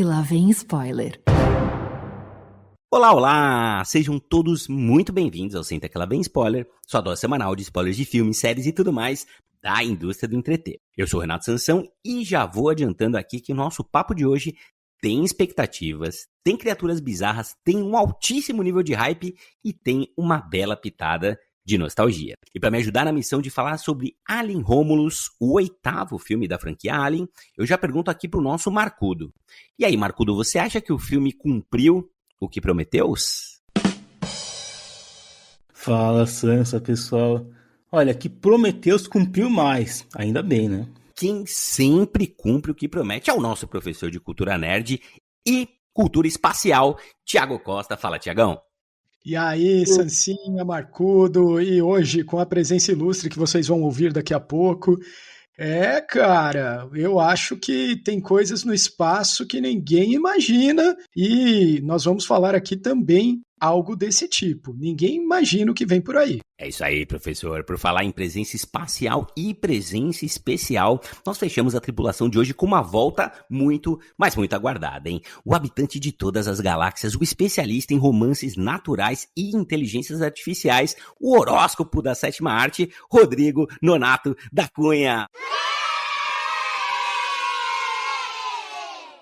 que lá vem spoiler. Olá, olá! Sejam todos muito bem-vindos ao Senta Que Lá Vem Spoiler, sua dose semanal de spoilers de filmes, séries e tudo mais da indústria do entreter. Eu sou o Renato Sansão e já vou adiantando aqui que o nosso papo de hoje tem expectativas, tem criaturas bizarras, tem um altíssimo nível de hype e tem uma bela pitada de nostalgia. E para me ajudar na missão de falar sobre Alien Romulus, o 8º filme da franquia Alien, eu já pergunto aqui pro nosso Marcudo. E aí, Marcudo, você acha que o filme cumpriu o que prometeu? Fala, Sansa, pessoal. Olha, que Prometheus cumpriu mais. Ainda bem, né? Quem sempre cumpre o que promete é o nosso professor de cultura nerd e cultura espacial, Thiago Costa. Fala, Thiagão. E aí, Sansinha, Marcudo, e hoje com a presença ilustre que vocês vão ouvir daqui a pouco. Cara, eu acho que tem coisas no espaço que ninguém imagina e nós vamos falar aqui também algo desse tipo. Ninguém imagina o que vem por aí. É isso aí, professor. Por falar em presença espacial e presença especial, nós fechamos a tripulação de hoje com uma volta muito, mas muito aguardada, hein? O habitante de todas as galáxias, o especialista em romances naturais e inteligências artificiais, o horóscopo da sétima arte, Rodrigo Nonato da Cunha.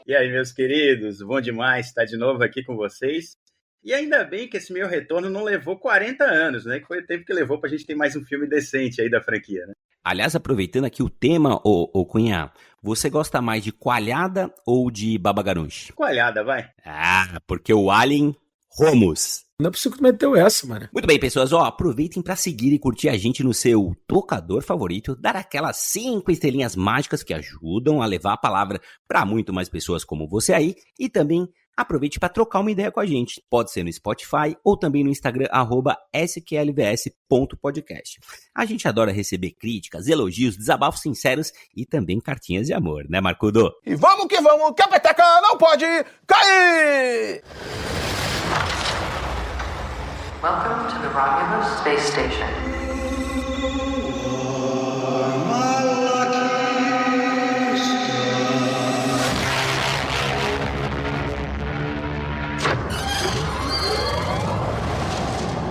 E aí, meus queridos, bom demais estar de novo aqui com vocês. E ainda bem que esse meu retorno não levou 40 anos, né? Que foi o tempo que levou pra gente ter mais um filme decente aí da franquia, né? Aliás, aproveitando aqui o tema, ô Cunha, você gosta mais de coalhada ou de babagarunche? Coalhada, vai. Ah, porque o Alien Romulus. Não é possível que meteu essa, mano. Muito bem, pessoas, aproveitem para seguir e curtir a gente no seu tocador favorito, dar aquelas 5 estrelinhas mágicas que ajudam a levar a palavra para muito mais pessoas como você aí, e também aproveite para trocar uma ideia com a gente. Pode ser no Spotify ou também no Instagram, @sqlvs.podcast. A gente adora receber críticas, elogios, desabafos sinceros e também cartinhas de amor, né, Marcudo? E vamos, que a peteca não pode cair! Welcome to the Romulus Space Station.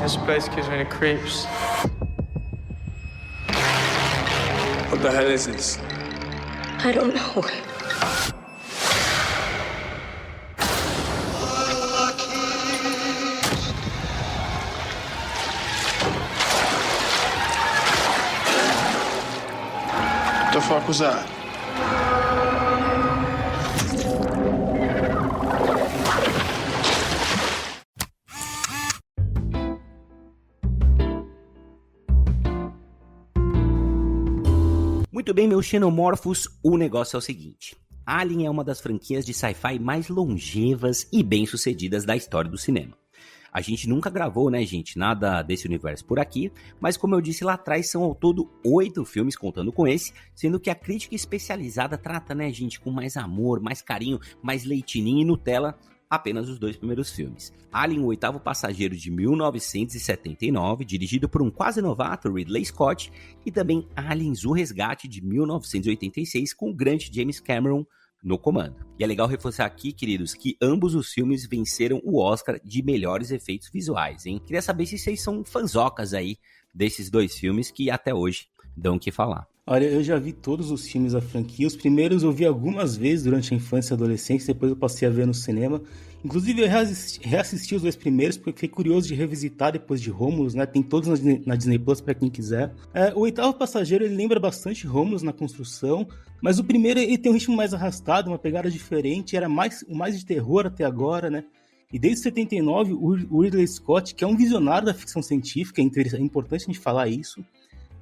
This place gives me the creeps. What the hell is this? I don't know. What the fuck was that? Muito bem, meus xenomorfos, o negócio é o seguinte. Alien é uma das franquias de sci-fi mais longevas e bem-sucedidas da história do cinema. A gente nunca gravou, né, gente, nada desse universo por aqui, mas como eu disse lá atrás, são ao todo 8 filmes contando com esse, sendo que a crítica especializada trata, né, gente, com mais amor, mais carinho, mais leitinho e Nutella, apenas os 2 primeiros filmes. Alien, o 8º Passageiro, de 1979, dirigido por um quase novato, Ridley Scott, e também Aliens, o Resgate, de 1986, com o grande James Cameron no comando. E é legal reforçar aqui, queridos, que ambos os filmes venceram o Oscar de melhores efeitos visuais, hein? Queria saber se vocês são fanzocas aí desses 2 filmes que até hoje dão o que falar. Olha, eu já vi todos os filmes da franquia. Os primeiros eu vi algumas vezes durante a infância e adolescência, depois eu passei a ver no cinema. Inclusive eu reassisti os 2 primeiros, porque fiquei curioso de revisitar depois de Romulus, né? Tem todos na Disney Plus pra quem quiser. O 8º Passageiro, ele lembra bastante Romulus na construção, mas o primeiro ele tem um ritmo mais arrastado, uma pegada diferente, era o mais de terror até agora, né? E desde 79, o Ridley Scott, que é um visionário da ficção científica, é importante a gente falar isso,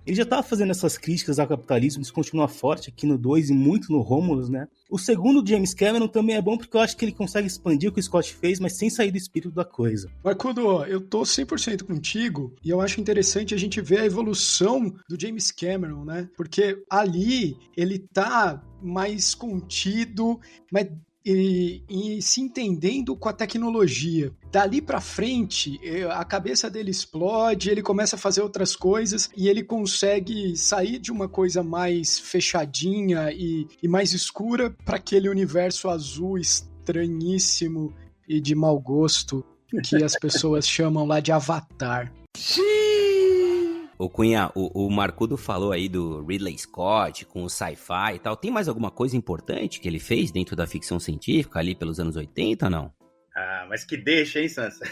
ele já estava fazendo essas críticas ao capitalismo, isso continua forte aqui no 2 e muito no Romulus, né? O segundo, James Cameron, também é bom porque eu acho que ele consegue expandir o que o Scott fez, mas sem sair do espírito da coisa. Marcudo, eu tô 100% contigo e eu acho interessante a gente ver a evolução do James Cameron, né? Porque ali ele tá mais contido, mas e se entendendo com a tecnologia. Dali pra frente, a cabeça dele explode, ele começa a fazer outras coisas e ele consegue sair de uma coisa mais fechadinha e mais escura para aquele universo azul estranhíssimo e de mau gosto que as pessoas chamam lá de Avatar. Ô Cunha, o Marcudo falou aí do Ridley Scott com o sci-fi e tal. Tem mais alguma coisa importante que ele fez dentro da ficção científica ali pelos anos 80 ou não? Ah, mas que deixa, hein, Sansa?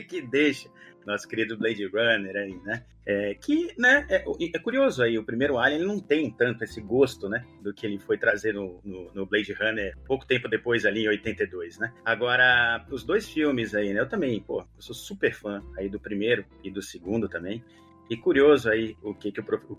Que deixa. Nosso querido Blade Runner aí, né? É curioso aí, o primeiro Alien ele não tem tanto esse gosto, né? Do que ele foi trazer no Blade Runner pouco tempo depois ali, em 82, né? Agora, os dois filmes aí, né? Eu também, eu sou super fã aí do primeiro e do segundo também. E curioso aí o que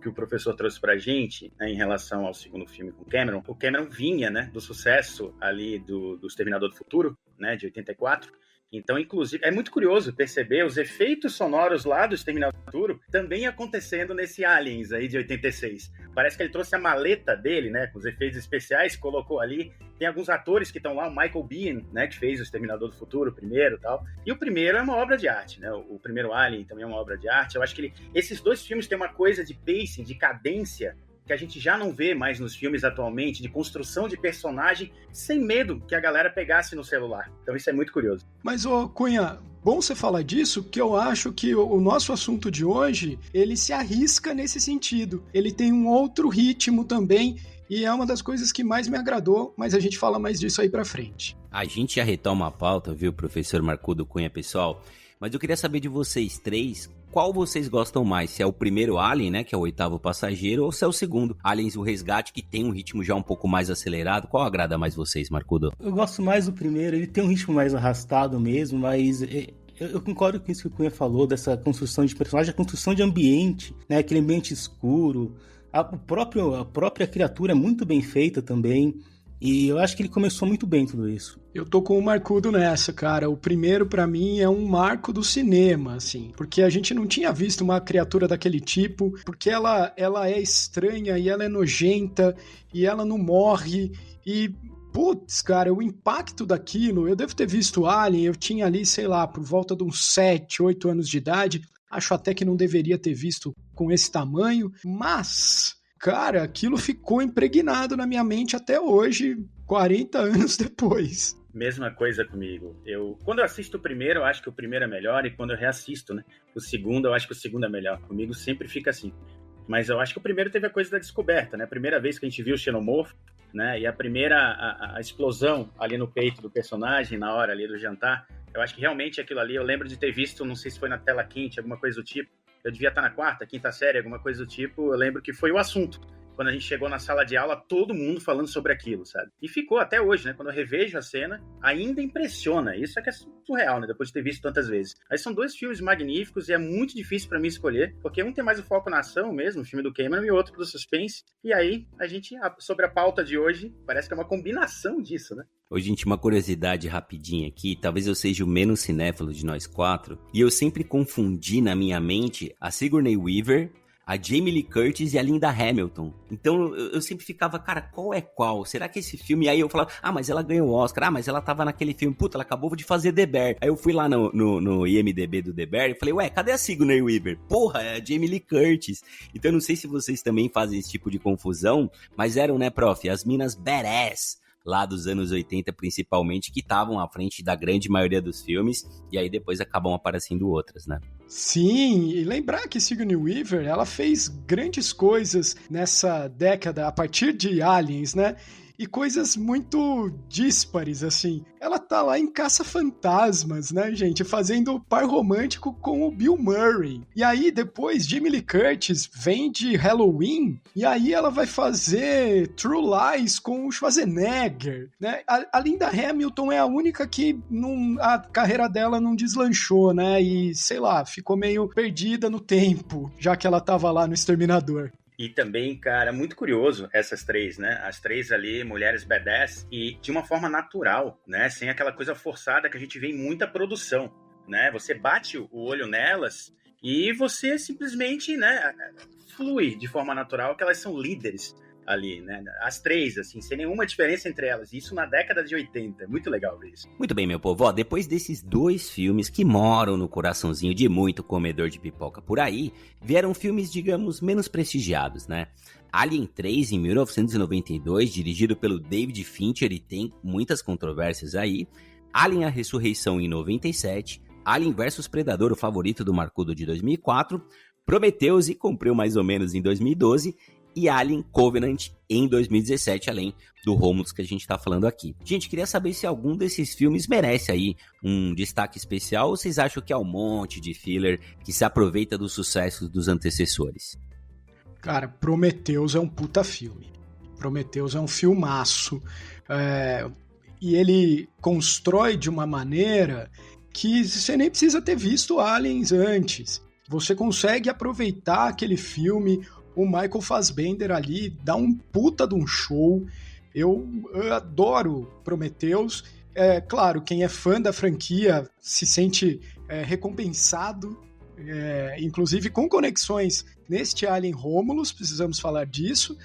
o professor trouxe pra gente, né, em relação ao segundo filme com o Cameron. O Cameron vinha, né, do sucesso ali do Exterminador do Futuro, né, de 84. Então, inclusive, é muito curioso perceber os efeitos sonoros lá do Exterminador do Futuro também acontecendo nesse Aliens aí de 86. Parece que ele trouxe a maleta dele, né, com os efeitos especiais, colocou ali. Tem alguns atores que estão lá, o Michael Biehn, né, que fez o Exterminador do Futuro, o primeiro e tal. E o primeiro é uma obra de arte, né, o primeiro Alien também é uma obra de arte. Eu acho que esses dois filmes têm uma coisa de pacing, de cadência, que a gente já não vê mais nos filmes atualmente, de construção de personagem, sem medo que a galera pegasse no celular. Então isso é muito curioso. Mas, ô Cunha, bom você falar disso, porque eu acho que o nosso assunto de hoje, ele se arrisca nesse sentido. Ele tem um outro ritmo também, e é uma das coisas que mais me agradou, mas a gente fala mais disso aí pra frente. A gente já retoma a pauta, viu, professor Marcudo Cunha, pessoal? Mas eu queria saber de vocês três, qual vocês gostam mais? Se é o primeiro Alien, né, que é o oitavo passageiro, ou se é o segundo, Aliens o Resgate, que tem um ritmo já um pouco mais acelerado. Qual agrada mais vocês, Marcudo? Eu gosto mais do primeiro, ele tem um ritmo mais arrastado mesmo, mas eu concordo com isso que o Cunha falou, dessa construção de personagem, a construção de ambiente, né, aquele ambiente escuro, a própria criatura é muito bem feita também. E eu acho que ele começou muito bem tudo isso. Eu tô com o Marcudo nessa, cara. O primeiro, pra mim, é um marco do cinema, assim. Porque a gente não tinha visto uma criatura daquele tipo, porque ela é estranha e ela é nojenta e ela não morre. E, putz, cara, o impacto daquilo... Eu devo ter visto Alien, eu tinha ali, sei lá, por volta de uns 7, 8 anos de idade. Acho até que não deveria ter visto com esse tamanho, mas... Cara, aquilo ficou impregnado na minha mente até hoje, 40 anos depois. Mesma coisa comigo. Quando eu assisto o primeiro, eu acho que o primeiro é melhor, e quando eu reassisto, né, o segundo, eu acho que o segundo é melhor. Comigo sempre fica assim. Mas eu acho que o primeiro teve a coisa da descoberta, né? A primeira vez que a gente viu o xenomorfo, né? E a primeira, a explosão ali no peito do personagem, na hora ali do jantar. Eu acho que realmente aquilo ali, eu lembro de ter visto, não sei se foi na tela quente, alguma coisa do tipo. Eu devia estar na quarta, quinta série, alguma coisa do tipo. Eu lembro que foi o assunto. Quando a gente chegou na sala de aula, todo mundo falando sobre aquilo, sabe? E ficou até hoje, né? Quando eu revejo a cena, ainda impressiona. Isso é que é surreal, né? Depois de ter visto tantas vezes. Aí são dois filmes magníficos e é muito difícil pra mim escolher, porque um tem mais o foco na ação mesmo, o filme do Cameron, e o outro pro suspense. E aí, sobre a pauta de hoje, parece que é uma combinação disso, né? Ô, gente, uma curiosidade rapidinha aqui, talvez eu seja o menos cinéfilo de nós quatro, e eu sempre confundi na minha mente a Sigourney Weaver, a Jamie Lee Curtis e a Linda Hamilton. Então eu sempre ficava, cara, qual é qual? Será que esse filme... Aí eu falava, mas ela ganhou o Oscar. Mas ela tava naquele filme. Puta, ela acabou de fazer The Bear. Aí eu fui lá no IMDB do The Bear e falei, cadê a Sigourney Weaver? Porra, é a Jamie Lee Curtis. Então eu não sei se vocês também fazem esse tipo de confusão, mas eram, né, prof, as minas badass lá dos anos 80 principalmente, que estavam à frente da grande maioria dos filmes, e aí depois acabam aparecendo outras, né? Sim, e lembrar que Sigourney Weaver, ela fez grandes coisas nessa década, a partir de Aliens, né? E coisas muito díspares, assim. Ela tá lá em Caça-Fantasmas, né, gente? Fazendo par romântico com o Bill Murray. E aí, depois, Jamie Lee Curtis vem de Halloween, e aí ela vai fazer True Lies com o Schwarzenegger, né? A Linda Hamilton é a única que a carreira dela não deslanchou, né? E, sei lá, ficou meio perdida no tempo, já que ela tava lá no Exterminador. E também, cara, muito curioso essas três, né? As três ali, mulheres badass, e de uma forma natural, né? Sem aquela coisa forçada que a gente vê em muita produção, né? Você bate o olho nelas e você simplesmente, né, flui de forma natural que elas são líderes ali, né? As três, assim, sem nenhuma diferença entre elas. Isso na década de 80. Muito legal ver isso. Muito bem, meu povo. Ó, depois desses 2 filmes que moram no coraçãozinho de muito comedor de pipoca por aí, vieram filmes, digamos, menos prestigiados, né? Alien 3, em 1992, dirigido pelo David Fincher, e tem muitas controvérsias aí. Alien a Ressurreição, em 97. Alien vs Predador, o favorito do Marcudo, de 2004. Prometheus, e cumpriu mais ou menos em 2012. E Alien Covenant em 2017, além do Romulus que a gente tá falando aqui. Gente, queria saber se algum desses filmes merece aí um destaque especial, ou vocês acham que é um monte de filler que se aproveita dos sucessos dos antecessores? Cara, Prometheus é um puta filme. Prometheus é um filmaço. E ele constrói de uma maneira que você nem precisa ter visto Aliens antes. Você consegue aproveitar aquele filme. O Michael Fassbender ali dá um puta de um show. Eu adoro Prometheus. Claro, quem é fã da franquia se sente recompensado, inclusive com conexões neste Alien Romulus, precisamos falar disso.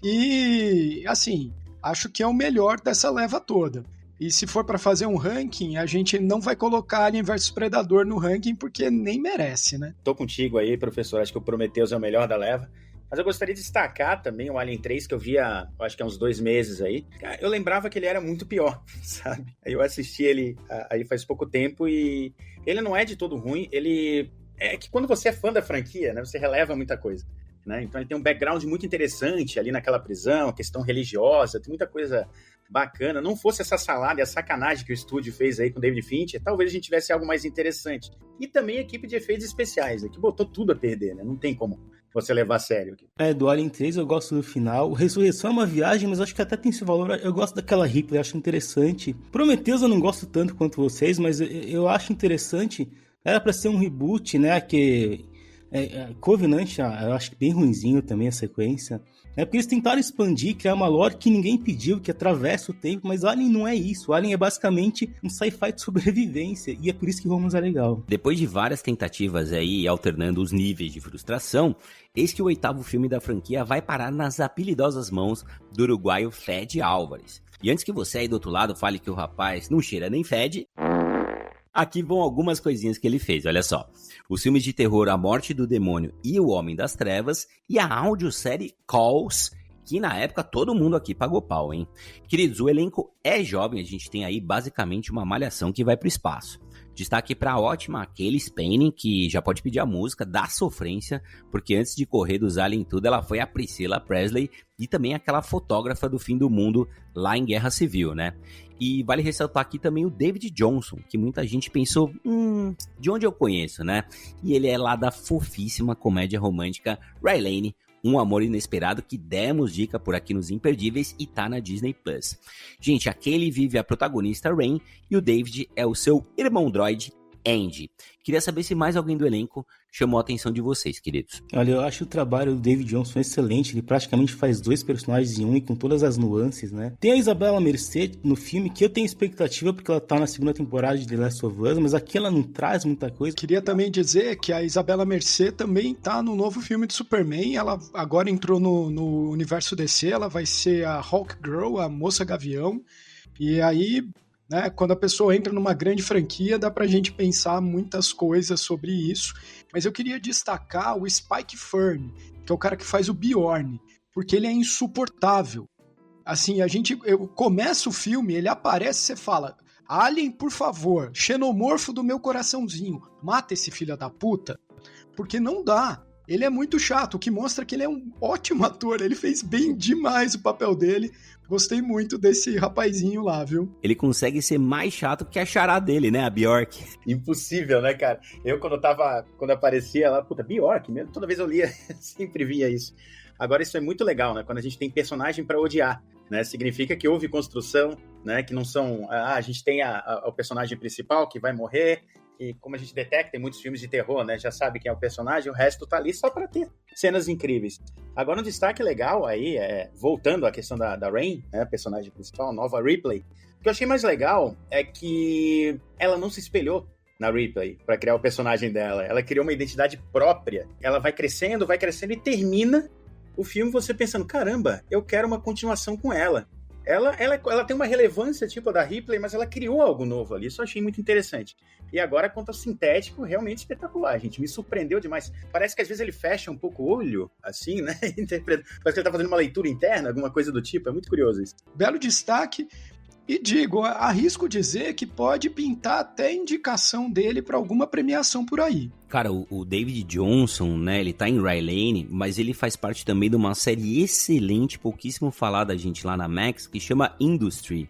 E, assim, acho que é o melhor dessa leva toda. E se for para fazer um ranking, a gente não vai colocar Alien vs Predador no ranking, porque nem merece, né? Tô contigo aí, professor. Acho que o Prometheus é o melhor da leva. Mas eu gostaria de destacar também o Alien 3, que eu vi acho que há uns 2 meses aí. Eu lembrava que ele era muito pior, sabe? Aí eu assisti ele aí faz pouco tempo e ele não é de todo ruim. Ele é que quando você é fã da franquia, né, você releva muita coisa, né? Então ele tem um background muito interessante ali naquela prisão, a questão religiosa, tem muita coisa bacana. Não fosse essa salada e a sacanagem que o estúdio fez aí com o David Fincher, talvez a gente tivesse algo mais interessante. E também a equipe de efeitos especiais, que botou tudo a perder, né? Não tem como você levar a sério aqui. Do Alien 3 eu gosto do final. Ressurreição é uma viagem, mas acho que até tem esse valor. Eu gosto daquela Ripley, acho interessante. Prometheus eu não gosto tanto quanto vocês, mas eu acho interessante. Era pra ser um reboot, né? Que Covenant, eu acho que bem ruinzinho também a sequência. Porque eles tentaram expandir, criar uma lore que ninguém pediu, que atravessa o tempo, mas Alien não é isso. Alien é basicamente um sci-fi de sobrevivência, e é por isso que Romulus é legal. Depois de várias tentativas aí, alternando os níveis de frustração, eis que o 8º filme da franquia vai parar nas habilidosas mãos do uruguaio Fede Álvares. E antes que você aí do outro lado fale que o rapaz não cheira nem fede, aqui vão algumas coisinhas que ele fez, olha só. Os filmes de terror A Morte do Demônio e O Homem das Trevas, e a audiosérie Calls, que na época todo mundo aqui pagou pau, hein? Queridos, o elenco é jovem, a gente tem aí basicamente uma malhação que vai pro espaço. Destaque para a ótima Cailee Spaeny, que já pode pedir a música da sofrência, porque antes de correr dos Alien tudo, ela foi a Priscilla Presley e também aquela fotógrafa do fim do mundo lá em Guerra Civil, né? E vale ressaltar aqui também o David Johnson, que muita gente pensou, de onde eu conheço, né? E ele é lá da fofíssima comédia romântica Raylene, Um Amor Inesperado, que demos dica por aqui nos Imperdíveis e tá na Disney+. Gente, a Cailee vive a protagonista Rain e o David é o seu irmão droid, Andy. Queria saber se mais alguém do elenco chamou a atenção de vocês, queridos. Olha, eu acho o trabalho do David Johnson excelente. Ele praticamente faz 2 personagens em um e com todas as nuances, né? Tem a Isabela Merced no filme, que eu tenho expectativa porque ela tá na 2ª temporada de The Last of Us, mas aqui ela não traz muita coisa. Queria também dizer que a Isabela Merced também tá no novo filme de Superman. Ela agora entrou no universo DC, ela vai ser a Hawkgirl, a Moça Gavião. E aí, né, quando a pessoa entra numa grande franquia, dá pra gente pensar muitas coisas sobre isso. Mas eu queria destacar o Spike Fern, que é o cara que faz o Bjorn, porque ele é insuportável. Assim, eu começo o filme, ele aparece, você fala: Alien, por favor, xenomorfo do meu coraçãozinho, mata esse filho da puta, porque não dá. Ele é muito chato, o que mostra que ele é um ótimo ator, ele fez bem demais o papel dele. Gostei muito desse rapazinho lá, viu? Ele consegue ser mais chato que a chará dele, né, a Bjork. Impossível, né, cara? Eu quando aparecia lá, puta, Bjork mesmo, toda vez eu lia, sempre via isso. Agora isso é muito legal, né, quando a gente tem personagem pra odiar, né, significa que houve construção, né, que não são, a gente tem o personagem principal que vai morrer, e como a gente detecta em muitos filmes de terror, né, já sabe quem é o personagem, o resto tá ali só pra ter cenas incríveis. Agora um destaque legal aí, voltando à questão da Rain, né, a personagem principal, a nova Ripley, o que eu achei mais legal é que ela não se espelhou na Ripley pra criar o personagem dela, ela criou uma identidade própria, ela vai crescendo e termina o filme você pensando, caramba, eu quero uma continuação com ela. Ela tem uma relevância tipo a da Ripley, mas ela criou algo novo ali, isso eu achei muito interessante. E agora, quanto ao sintético, realmente espetacular, gente, me surpreendeu demais. Parece que às vezes ele fecha um pouco o olho, assim, né, parece que ele tá fazendo uma leitura interna, alguma coisa do tipo, é muito curioso isso. Belo destaque. E digo, arrisco dizer que pode pintar até indicação dele para alguma premiação por aí. Cara, o David Johnson, né, ele tá em Rylane, mas ele faz parte também de uma série excelente, pouquíssimo falada, gente, lá na Max, que chama Industry.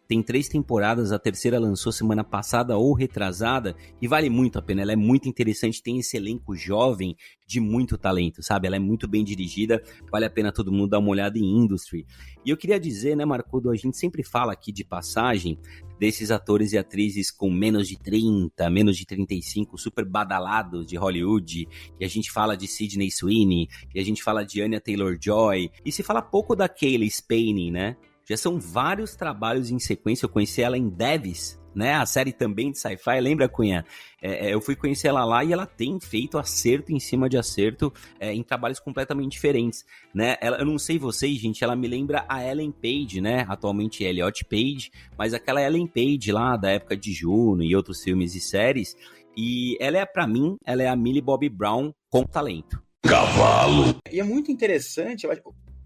Tem 3 temporadas, a terceira lançou semana passada ou retrasada, e vale muito a pena, ela é muito interessante, tem esse elenco jovem de muito talento, sabe? Ela é muito bem dirigida, vale a pena todo mundo dar uma olhada em Industry. E eu queria dizer, né, Marcudo, a gente sempre fala aqui de passagem desses atores e atrizes com menos de 30, menos de 35, super badalados de Hollywood, e a gente fala de Sydney Sweeney, e a gente fala de Anya Taylor-Joy, e se fala pouco da Cailee Spaeny, né? Já são vários trabalhos em sequência, eu conheci ela em Devs, né, a série também de sci-fi, lembra, Cunha? Eu fui conhecer ela lá e ela tem feito acerto em cima de acerto em trabalhos completamente diferentes, né? Eu não sei vocês, gente, ela me lembra a Ellen Page, né, atualmente Elliot Page, mas aquela Ellen Page lá da época de Juno e outros filmes e séries, e ela pra mim, ela é a Millie Bobby Brown com talento. Cavalo! E é muito interessante, eu acho,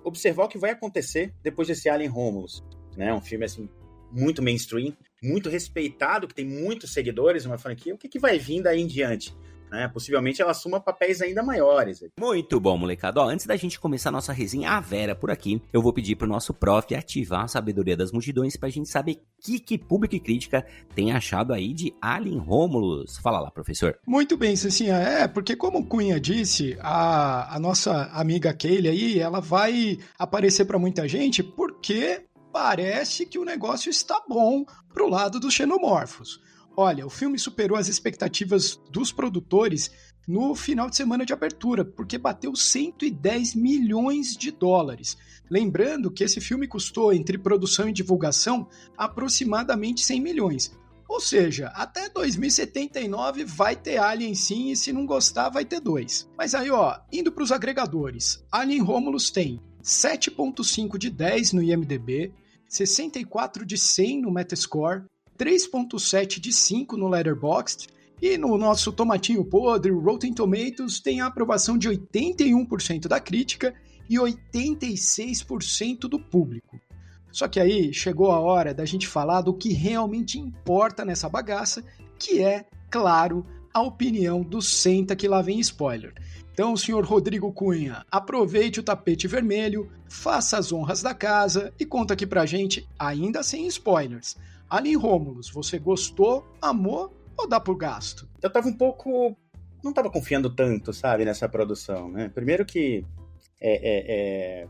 observar o que vai acontecer depois desse Alien Romulus, né? Um filme assim muito mainstream, muito respeitado, que tem muitos seguidores, uma franquia. O que vai vir daí em diante? Né? Possivelmente ela assuma papéis ainda maiores. Muito bom, molecada. Ó, antes da gente começar a nossa resenha a Vera por aqui, eu vou pedir pro nosso prof ativar a sabedoria das multidões pra gente saber o que público e crítica tem achado aí de Alien Romulus. Fala lá, professor. Muito bem, Cecinha. Porque como o Cunha disse, a nossa amiga Cailee aí, ela vai aparecer pra muita gente porque parece que o negócio está bom pro lado dos xenomorfos. Olha, o filme superou as expectativas dos produtores no final de semana de abertura, porque bateu 110 milhões de dólares. Lembrando que esse filme custou, entre produção e divulgação, aproximadamente 100 milhões. Ou seja, até 2079 vai ter Alien sim, e se não gostar vai ter 2. Mas aí, ó, indo para os agregadores, Alien Romulus tem 7.5 de 10 no IMDb, 64 de 100 no Metascore, 3.7 de 5 no Letterboxd, e no nosso tomatinho podre, o Rotten Tomatoes tem a aprovação de 81% da crítica e 86% do público. Só que aí chegou a hora da gente falar do que realmente importa nessa bagaça, que é, claro, a opinião do Senta que lá vem spoiler. Então, senhor Rodrigo Cunha, aproveite o tapete vermelho, faça as honras da casa e conta aqui pra gente, ainda sem spoilers. Alien Romulus, você gostou, amou ou dá por gasto? Eu tava um pouco... não tava confiando tanto, sabe, nessa produção, né? Primeiro que,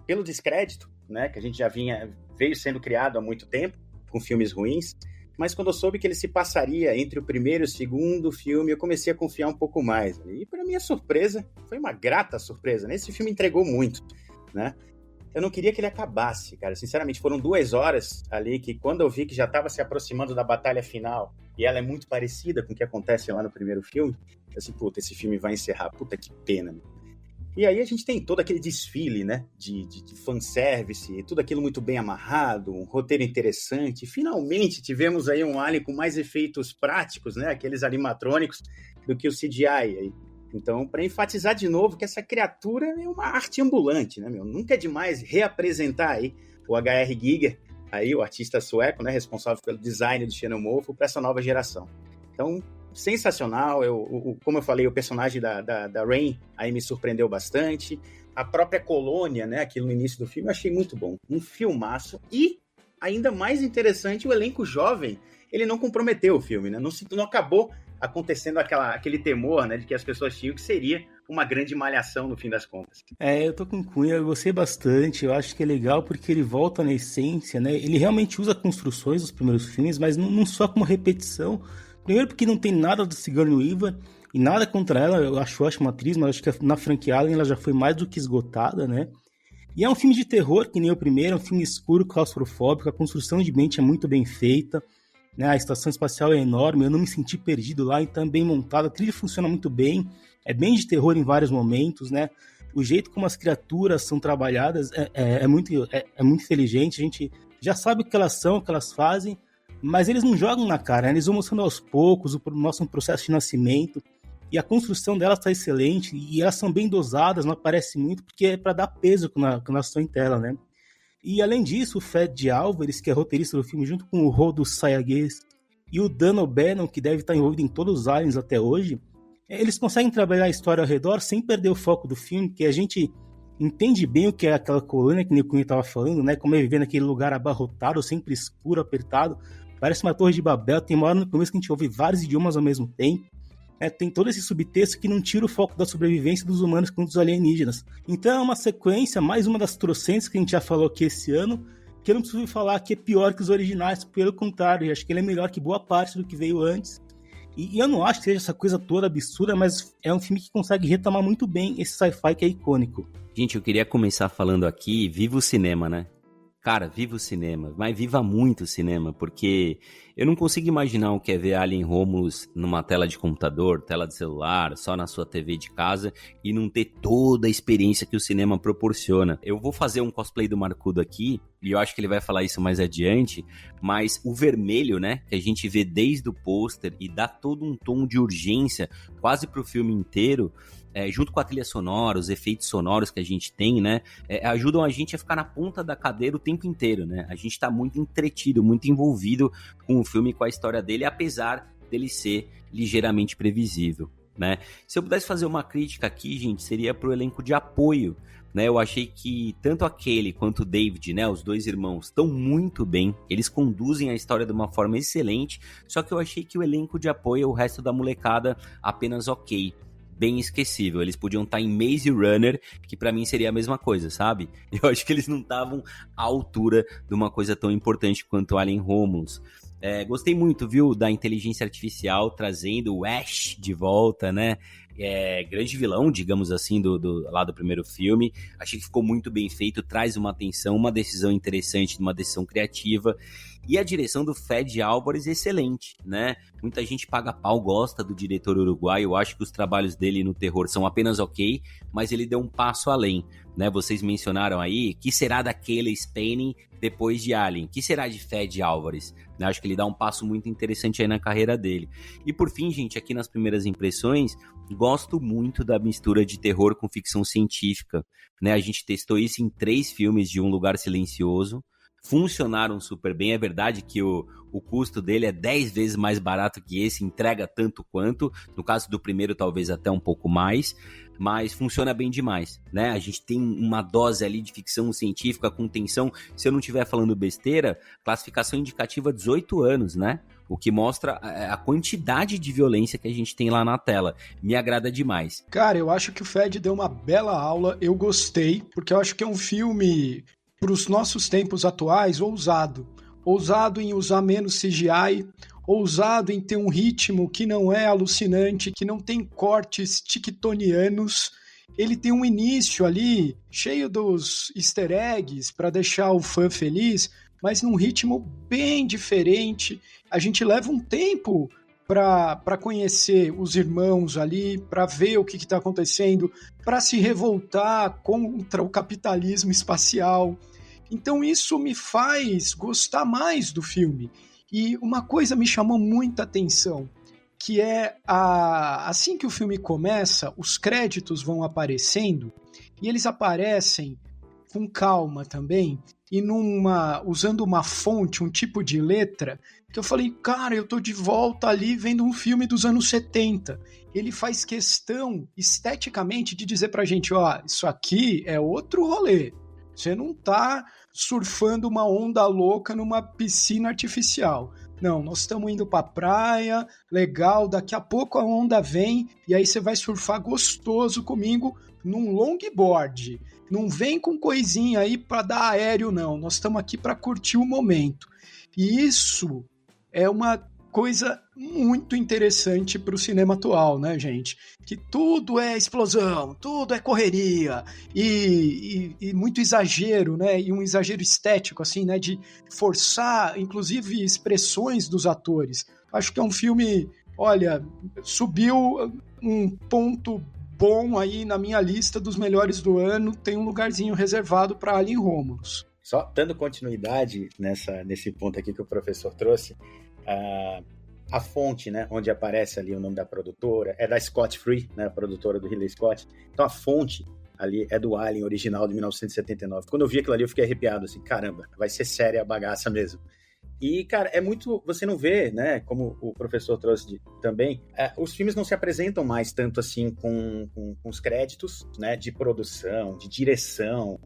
pelo descrédito, né, que a gente já veio sendo criado há muito tempo, com filmes ruins, mas quando eu soube que ele se passaria entre o primeiro e o segundo filme, eu comecei a confiar um pouco mais. E para minha surpresa, foi uma grata surpresa, né? Esse filme entregou muito, né? Eu não queria que ele acabasse, cara. Sinceramente, foram 2 horas ali que quando eu vi que já estava se aproximando da batalha final, e ela é muito parecida com o que acontece lá no primeiro filme, eu assim, puta, esse filme vai encerrar. Puta que pena, meu. E aí a gente tem todo aquele desfile, né, de fanservice, tudo aquilo muito bem amarrado, um roteiro interessante. Finalmente tivemos aí um Alien com mais efeitos práticos, né, aqueles animatrônicos, do que o CGI aí. Então, para enfatizar de novo que essa criatura é uma arte ambulante, né, meu? Nunca é demais reapresentar aí o H.R. Giger, aí o artista sueco, né, responsável pelo design do xenomorfo para essa nova geração. Então, sensacional. Como eu falei, o personagem da Rain aí me surpreendeu bastante. A própria colônia, né, aquilo no início do filme, eu achei muito bom. Um filmaço. E, ainda mais interessante, o elenco jovem, ele não comprometeu o filme, né? Não acabou acontecendo aquele temor, né, de que as pessoas tinham que seria uma grande malhação no fim das contas. Eu tô com o Cunha, eu gostei bastante, eu acho que é legal porque ele volta na essência, né, ele realmente usa construções dos primeiros filmes, mas não só como repetição. Primeiro porque não tem nada do Sigourney Weaver e nada contra ela, eu acho ótima atriz, mas acho que na franquia Alien ela já foi mais do que esgotada, né. E é um filme de terror, que nem o primeiro, é um filme escuro, claustrofóbico, a construção de ambiente é muito bem feita, né? A estação espacial é enorme, eu não me senti perdido lá, então é bem montado, a trilha funciona muito bem, é bem de terror em vários momentos, né? O jeito como as criaturas são trabalhadas é muito inteligente. A gente já sabe o que elas são, o que elas fazem, mas eles não jogam na cara, né? Eles vão mostrando aos poucos, mostram um processo de nascimento, e a construção delas está excelente, e elas são bem dosadas, não aparece muito, porque é para dar peso quando elas estão em tela, né? E além disso, o Fede Álvares, que é roteirista do filme, junto com o Rodo Sayagues e o Dan O'Bannon, que deve estar envolvido em todos os Aliens até hoje, eles conseguem trabalhar a história ao redor sem perder o foco do filme, que a gente entende bem o que é aquela colônia que o Cunha estava falando, né? Como é viver naquele lugar abarrotado, sempre escuro, apertado. Parece uma torre de Babel. Tem uma hora no começo que a gente ouve vários idiomas ao mesmo tempo. Tem todo esse subtexto que não tira o foco da sobrevivência dos humanos contra os alienígenas. Então é uma sequência, mais uma das trocentas que a gente já falou aqui esse ano, que eu não preciso falar que é pior que os originais, pelo contrário, eu acho que ele é melhor que boa parte do que veio antes. E eu não acho que seja essa coisa toda absurda, mas é um filme que consegue retomar muito bem esse sci-fi que é icônico. Gente, eu queria começar falando aqui, viva o cinema, né? Cara, viva o cinema, mas viva muito o cinema, porque eu não consigo imaginar o que é ver Alien Romulus numa tela de computador, tela de celular, só na sua TV de casa e não ter toda a experiência que o cinema proporciona. Eu vou fazer um cosplay do Marcudo aqui, e eu acho que ele vai falar isso mais adiante, mas o vermelho, né, que a gente vê desde o pôster e dá todo um tom de urgência quase pro filme inteiro, junto com a trilha sonora, os efeitos sonoros que a gente tem, né, ajudam a gente a ficar na ponta da cadeira o tempo inteiro, né? A gente tá muito entretido, muito envolvido com o filme, com a história dele, apesar dele ser ligeiramente previsível, né? Se eu pudesse fazer uma crítica aqui, gente, seria pro elenco de apoio, né? Eu achei que tanto aquele quanto o David, né, os dois irmãos, estão muito bem, eles conduzem a história de uma forma excelente, só que eu achei que o elenco de apoio, o resto da molecada, apenas ok. Bem esquecível, eles podiam estar em Maze Runner, que pra mim seria a mesma coisa, sabe? Eu acho que eles não estavam à altura de uma coisa tão importante quanto Alien Romulus. Gostei muito, viu, da inteligência artificial trazendo o Ash de volta, né? Grande vilão, digamos assim, lá do primeiro filme. Achei que ficou muito bem feito, traz uma atenção, uma decisão interessante, uma decisão criativa. E a direção do Fede Álvares é excelente, né? Muita gente paga pau, gosta do diretor uruguaio. Eu acho que os trabalhos dele no terror são apenas ok, mas ele deu um passo além, né? Vocês mencionaram aí, que será daquele Spanning depois de Alien? Que será de Fede Álvares? Eu acho que ele dá um passo muito interessante aí na carreira dele. E por fim, gente, aqui nas primeiras impressões, gosto muito da mistura de terror com ficção científica, né? A gente testou isso em 3 filmes de Um Lugar Silencioso. Funcionaram super bem, é verdade que o custo dele é 10 vezes mais barato que esse, entrega tanto quanto, no caso do primeiro talvez até um pouco mais, mas funciona bem demais, né? A gente tem uma dose ali de ficção científica com tensão, se eu não estiver falando besteira, classificação indicativa 18 anos, né? O que mostra a quantidade de violência que a gente tem lá na tela. Me agrada demais. Cara, eu acho que o Fed deu uma bela aula, eu gostei, porque eu acho que é um filme, para os nossos tempos atuais, ousado. Ousado em usar menos CGI, ousado em ter um ritmo que não é alucinante, que não tem cortes tiktonianos. Ele tem um início ali cheio dos easter eggs para deixar o fã feliz, mas num ritmo bem diferente. A gente leva um tempo para conhecer os irmãos ali, para ver o que está acontecendo, para se revoltar contra o capitalismo espacial. Então isso me faz gostar mais do filme. E uma coisa me chamou muita atenção, que é assim que o filme começa, os créditos vão aparecendo, e eles aparecem com calma também, e usando uma fonte, um tipo de letra, que eu falei, cara, eu tô de volta ali vendo um filme dos anos 70. Ele faz questão, esteticamente, de dizer pra gente, ó, isso aqui é outro rolê. Você não tá surfando uma onda louca numa piscina artificial. Não, nós estamos indo pra praia, legal, daqui a pouco a onda vem e aí você vai surfar gostoso comigo num longboard. Não vem com coisinha aí pra dar aéreo, não. Nós estamos aqui pra curtir o momento. E isso é uma coisa muito interessante para o cinema atual, né, gente? Que tudo é explosão, tudo é correria e muito exagero, né? E um exagero estético, assim, né? De forçar, inclusive, expressões dos atores. Acho que é um filme, olha, subiu um ponto bom aí na minha lista dos melhores do ano, tem um lugarzinho reservado para Alien Romulus. Só dando continuidade nesse ponto aqui que o professor trouxe, a fonte, né, onde aparece ali o nome da produtora, é da Scott Free, né, a produtora do Ridley Scott. Então a fonte ali é do Alien original de 1979. Quando eu vi aquilo ali, eu fiquei arrepiado, assim, caramba, vai ser séria a bagaça mesmo. E, cara, é muito... Você não vê, né, como o professor trouxe também, os filmes não se apresentam mais tanto assim com os créditos, né, de produção, de direção,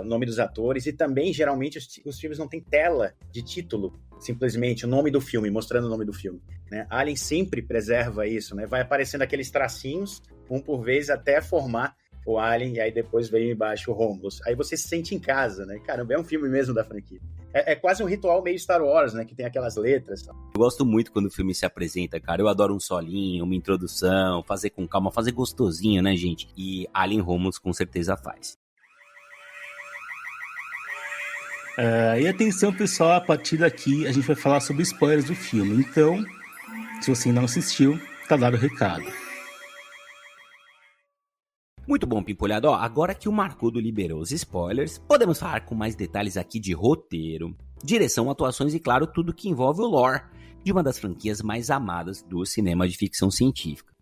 o nome dos atores, e também, geralmente, os filmes não têm tela de título, simplesmente o nome do filme, mostrando o nome do filme, né? Alien sempre preserva isso, né? Vai aparecendo aqueles tracinhos, um por vez, até formar o Alien, e aí depois vem embaixo o Romulus. Aí você se sente em casa, né? Caramba, é um filme mesmo da franquia. É quase um ritual meio Star Wars, né? Que tem aquelas letras. Eu gosto muito quando o filme se apresenta, cara. Eu adoro um solinho, uma introdução, fazer com calma, fazer gostosinho, né, gente? E Alien Romulus com certeza faz. E atenção, pessoal, a partir daqui a gente vai falar sobre spoilers do filme. Então, se você não assistiu, tá dado o recado. Muito bom, Pimpolhado. Agora que o Marcudo liberou os spoilers, podemos falar com mais detalhes aqui de roteiro, direção, atuações e, claro, tudo que envolve o lore de uma das franquias mais amadas do cinema de ficção científica.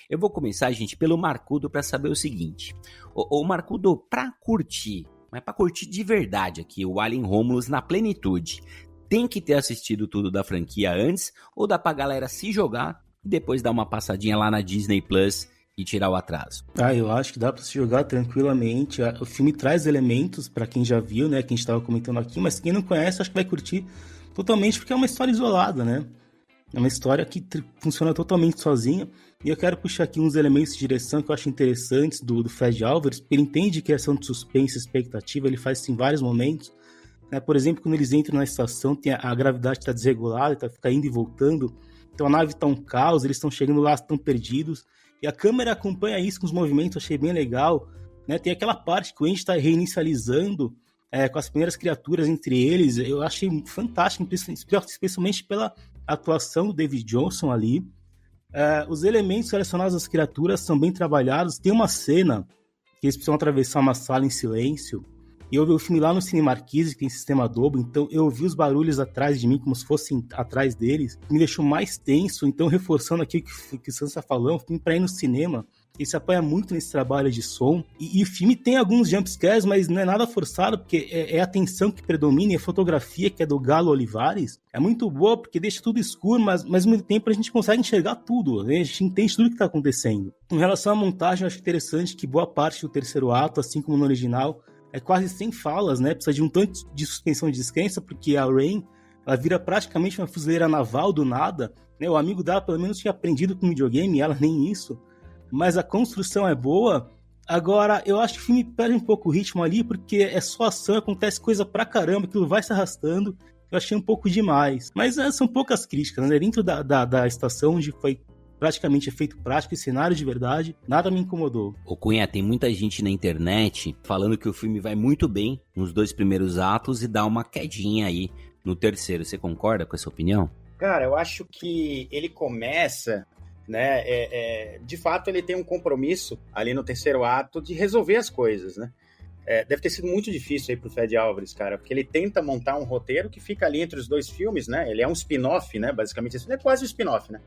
Eu vou começar, gente, pelo Marcudo para saber o seguinte. O Marcudo, pra curtir, mas pra curtir de verdade aqui o Alien Romulus na plenitude, tem que ter assistido tudo da franquia antes ou dá pra galera se jogar e depois dar uma passadinha lá na Disney Plus e tirar o atraso? Eu acho que dá pra se jogar tranquilamente. O filme traz elementos pra quem já viu, né, que a gente tava comentando aqui, mas quem não conhece, acho que vai curtir totalmente, porque é uma história isolada, né? É uma história que funciona totalmente sozinha. E eu quero puxar aqui uns elementos de direção que eu acho interessantes do Fred Álvares, porque ele entende criação de suspense e expectativa, ele faz isso em vários momentos. Por exemplo, quando eles entram na estação, tem a gravidade está desregulada, fica indo e voltando, então a nave está um caos, eles estão chegando lá, estão perdidos, e a câmera acompanha isso com os movimentos, achei bem legal. Tem aquela parte que o Andy está reinicializando com as primeiras criaturas entre eles, eu achei fantástico, especialmente pela atuação do David Johnson ali. Os elementos relacionados às criaturas são bem trabalhados. Tem uma cena que eles precisam atravessar uma sala em silêncio, e eu vi o filme lá no Cine Marquise, que tem sistema dobro, então eu ouvi os barulhos atrás de mim como se fossem atrás deles, me deixou mais tenso. Então, reforçando aqui o que o Sansa falou, o filme para ir no cinema, ele se apoia muito nesse trabalho de som, e o filme tem alguns jumpscares, mas não é nada forçado, porque é a tensão que predomina, e a fotografia, que é do Galo Olivares, é muito boa, porque deixa tudo escuro, mas ao mesmo tempo a gente consegue enxergar tudo, né? A gente entende tudo que está acontecendo. Em relação à montagem, eu acho interessante que boa parte do terceiro ato, assim como no original, é quase sem falas, né? Precisa de um tanto de suspensão de descrença, porque a Rain, ela vira praticamente uma fuzileira naval do nada, né? O amigo dela pelo menos tinha aprendido com videogame, ela nem isso. Mas a construção é boa. Agora, eu acho que o filme perde um pouco o ritmo ali, porque é só ação, acontece coisa pra caramba, aquilo vai se arrastando. Eu achei um pouco demais. Mas são poucas críticas, né? Dentro da estação, onde foi praticamente efeito prático e cenário de verdade, nada me incomodou. Ô Cunha, tem muita gente na internet falando que o filme vai muito bem nos 2 primeiros atos e dá uma quedinha aí no terceiro. Você concorda com essa opinião? Cara, eu acho que ele começa, né, de fato ele tem um compromisso ali no terceiro ato de resolver as coisas, né? Deve ter sido muito difícil aí pro Fred Álvares, cara, porque ele tenta montar um roteiro que fica ali entre os 2 filmes, né? Ele é um spin-off, né? Basicamente, esse filme é quase um spin-off, né?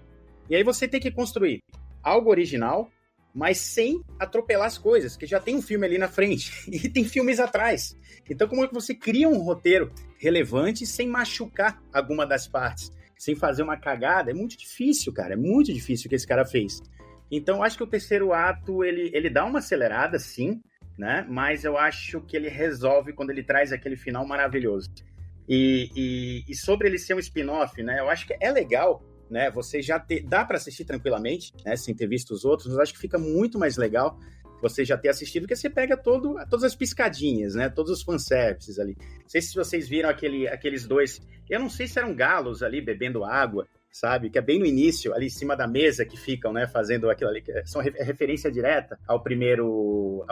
E aí você tem que construir algo original, mas sem atropelar as coisas, que já tem um filme ali na frente e tem filmes atrás. Então como é que você cria um roteiro relevante sem machucar alguma das partes, sem fazer uma cagada? É muito difícil, cara, é muito difícil o que esse cara fez. Então eu acho que o terceiro ato, ele dá uma acelerada, sim, né? Mas eu acho que ele resolve quando ele traz aquele final maravilhoso. E sobre ele ser um spin-off, né? Eu acho que é legal, né, você já dá para assistir tranquilamente, né, sem ter visto os outros, mas acho que fica muito mais legal você já ter assistido, porque você pega todas as piscadinhas, né, todos os fanservices ali. Não sei se vocês viram aqueles 2, eu não sei se eram galos ali bebendo água, sabe, que é bem no início, ali em cima da mesa que ficam, né, fazendo aquilo ali, que são referência direta ao primeiro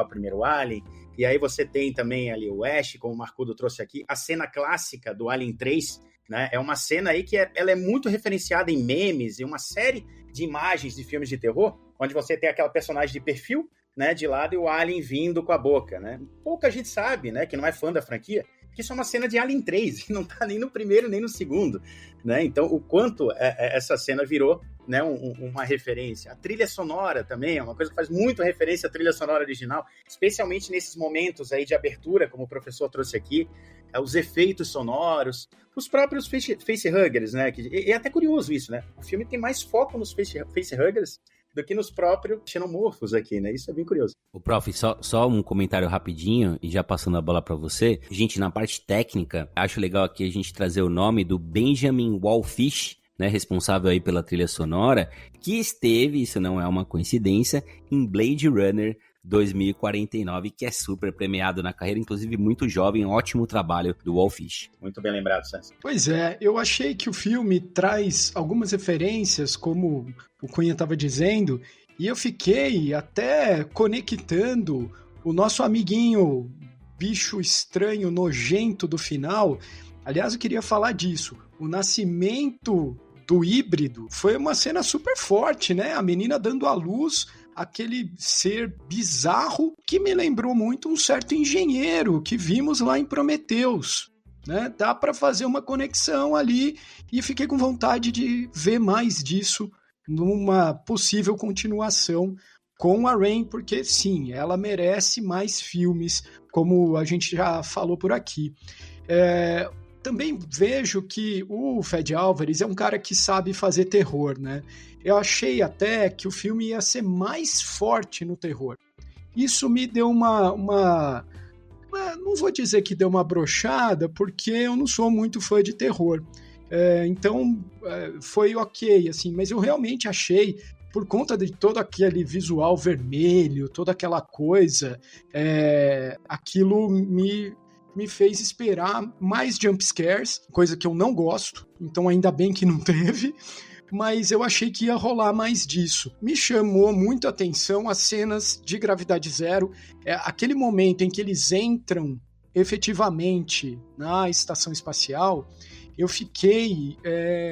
Alien. E aí você tem também ali o Ash, como o Marcudo trouxe aqui, a cena clássica do Alien 3, né? É uma cena aí que ela é muito referenciada em memes e uma série de imagens de filmes de terror, onde você tem aquela personagem de perfil, né, de lado, e o Alien vindo com a boca, né? Pouca gente sabe, né, que não é fã da franquia, que isso é uma cena de Alien 3, e não tá nem no primeiro, nem no segundo, né? Então, o quanto essa cena virou, né, uma referência. A trilha sonora também é uma coisa que faz muito referência à trilha sonora original, especialmente nesses momentos aí de abertura, como o professor trouxe aqui, os efeitos sonoros, os próprios facehuggers, né? E é até curioso isso, né? O filme tem mais foco nos facehuggers do que nos próprios xenomorfos aqui, né? Isso é bem curioso. O prof, só um comentário rapidinho e já passando a bola para você. Gente, na parte técnica, acho legal aqui a gente trazer o nome do Benjamin Wallfisch, né, responsável aí pela trilha sonora, que esteve, isso não é uma coincidência, em Blade Runner 2049, que é super premiado na carreira, inclusive muito jovem, ótimo trabalho do Wallfisch. Muito bem lembrado, Sansa. Pois é, eu achei que o filme traz algumas referências, como o Cunha estava dizendo, e eu fiquei até conectando o nosso amiguinho bicho estranho, nojento do final. Aliás, eu queria falar disso. O nascimento do híbrido foi uma cena super forte, né? A menina dando à luz aquele ser bizarro que me lembrou muito um certo engenheiro que vimos lá em Prometheus, né? Dá para fazer uma conexão ali e fiquei com vontade de ver mais disso numa possível continuação com a Rain, porque sim, ela merece mais filmes, como a gente já falou por aqui. Também vejo que o Fede Álvares é um cara que sabe fazer terror, né? Eu achei até que o filme ia ser mais forte no terror. Isso me deu uma não vou dizer que deu uma brochada, porque eu não sou muito fã de terror. Então, foi ok, assim, mas eu realmente achei, por conta de todo aquele visual vermelho, toda aquela coisa, aquilo me fez esperar mais jumpscares, coisa que eu não gosto, então ainda bem que não teve, mas eu achei que ia rolar mais disso. Me chamou muito a atenção as cenas de Gravidade Zero, aquele momento em que eles entram efetivamente na estação espacial, eu fiquei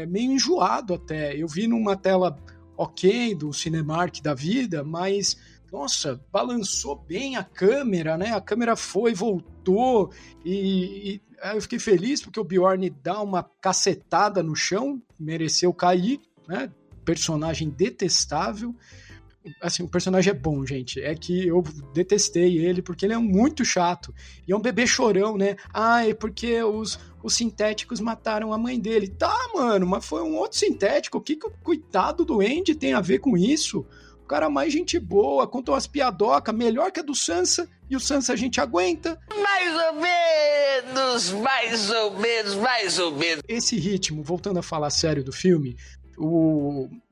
meio enjoado até. Eu vi numa tela ok do Cinemark da vida, mas nossa, balançou bem a câmera, né? A câmera foi, voltou, e eu fiquei feliz porque o Bjorn dá uma cacetada no chão, mereceu cair, né? Personagem detestável. Assim, o personagem é bom, gente. É que eu detestei ele porque ele é muito chato. E é um bebê chorão, né? É porque os sintéticos mataram a mãe dele. Tá, mano, mas foi um outro sintético. O que o coitado do Andy tem a ver com isso? O cara mais gente boa, contou umas piadocas, melhor que a do Sansa, e o Sansa a gente aguenta. Mais ou menos. Esse ritmo, voltando a falar sério do filme,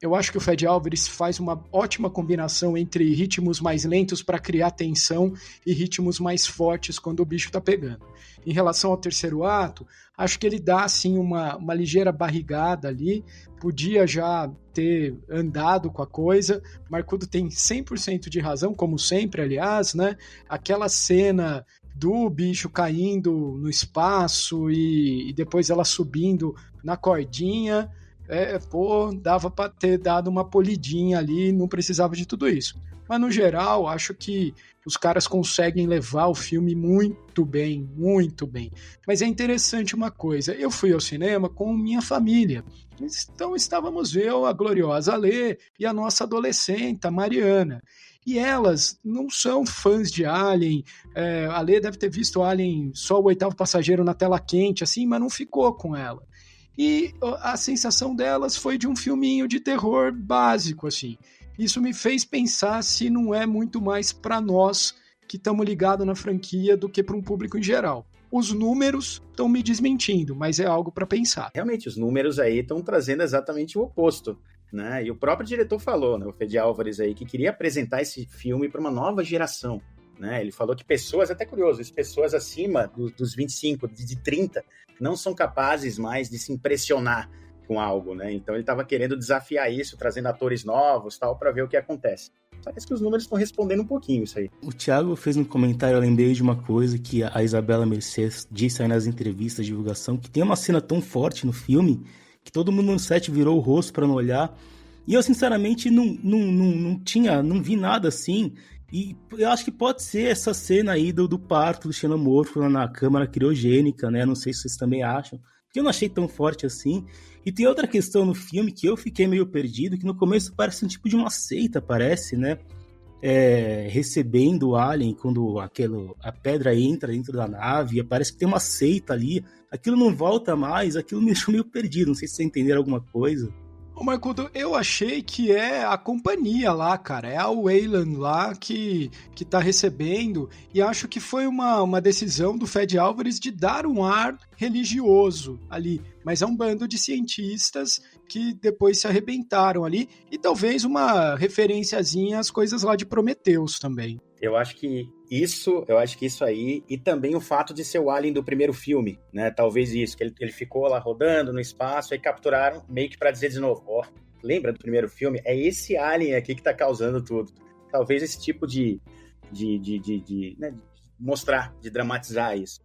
eu acho que o Fede Álvares faz uma ótima combinação entre ritmos mais lentos para criar tensão e ritmos mais fortes quando o bicho tá pegando. Em relação ao terceiro ato, acho que ele dá assim uma ligeira barrigada ali, podia já ter andado com a coisa. Marcudo tem 100% de razão, como sempre, aliás, né? Aquela cena do bicho caindo no espaço e depois ela subindo na cordinha, dava para ter dado uma polidinha ali, não precisava de tudo isso. Mas no geral, acho que os caras conseguem levar o filme muito bem, muito bem. Mas é interessante uma coisa, eu fui ao cinema com minha família, então estávamos eu, a gloriosa Lê e a nossa adolescente, a Mariana. E elas não são fãs de Alien, a Lê deve ter visto Alien só o Oitavo Passageiro na tela quente, assim, mas não ficou com ela. E a sensação delas foi de um filminho de terror básico, assim. Isso me fez pensar se não é muito mais para nós que estamos ligados na franquia do que para um público em geral. Os números estão me desmentindo, mas é algo para pensar. Realmente, os números aí estão trazendo exatamente o oposto, né? E o próprio diretor falou, né, o Fede Álvares aí, que queria apresentar esse filme para uma nova geração, né? Ele falou que pessoas, até curioso, pessoas acima dos 25, de 30, não são capazes mais de se impressionar com algo, né? Então ele estava querendo desafiar isso, trazendo atores novos, tal, para ver o que acontece. Parece que os números estão respondendo um pouquinho isso aí. O Thiago fez um comentário, eu lembrei de uma coisa que a Isabela Mercedes disse aí nas entrevistas de divulgação, que tem uma cena tão forte no filme que todo mundo no set virou o rosto para não olhar. E eu, sinceramente, não vi nada assim. E eu acho que pode ser essa cena aí do parto do xenomorfo lá na câmara criogênica, né? Não sei se vocês também acham. Porque eu não achei tão forte assim. E tem outra questão no filme que eu fiquei meio perdido, que no começo parece um tipo de uma seita, parece, né? Recebendo o alien quando a pedra entra dentro da nave, parece que tem uma seita ali. Aquilo não volta mais, aquilo me deixou meio perdido. Não sei se vocês entenderam alguma coisa. Ô, Marcudo, eu achei que é a companhia lá, cara. É a Weyland lá que tá recebendo. E acho que foi uma decisão do Fede Álvares de dar um ar religioso ali. Mas é um bando de cientistas que depois se arrebentaram ali. E talvez uma referenciazinha às coisas lá de Prometheus também. Eu acho que isso aí, e também o fato de ser o Alien do primeiro filme, né? Talvez isso, que ele ficou lá rodando no espaço, aí capturaram meio que pra dizer de novo, ó, lembra do primeiro filme? É esse Alien aqui que tá causando tudo. Talvez esse tipo de mostrar, de dramatizar isso.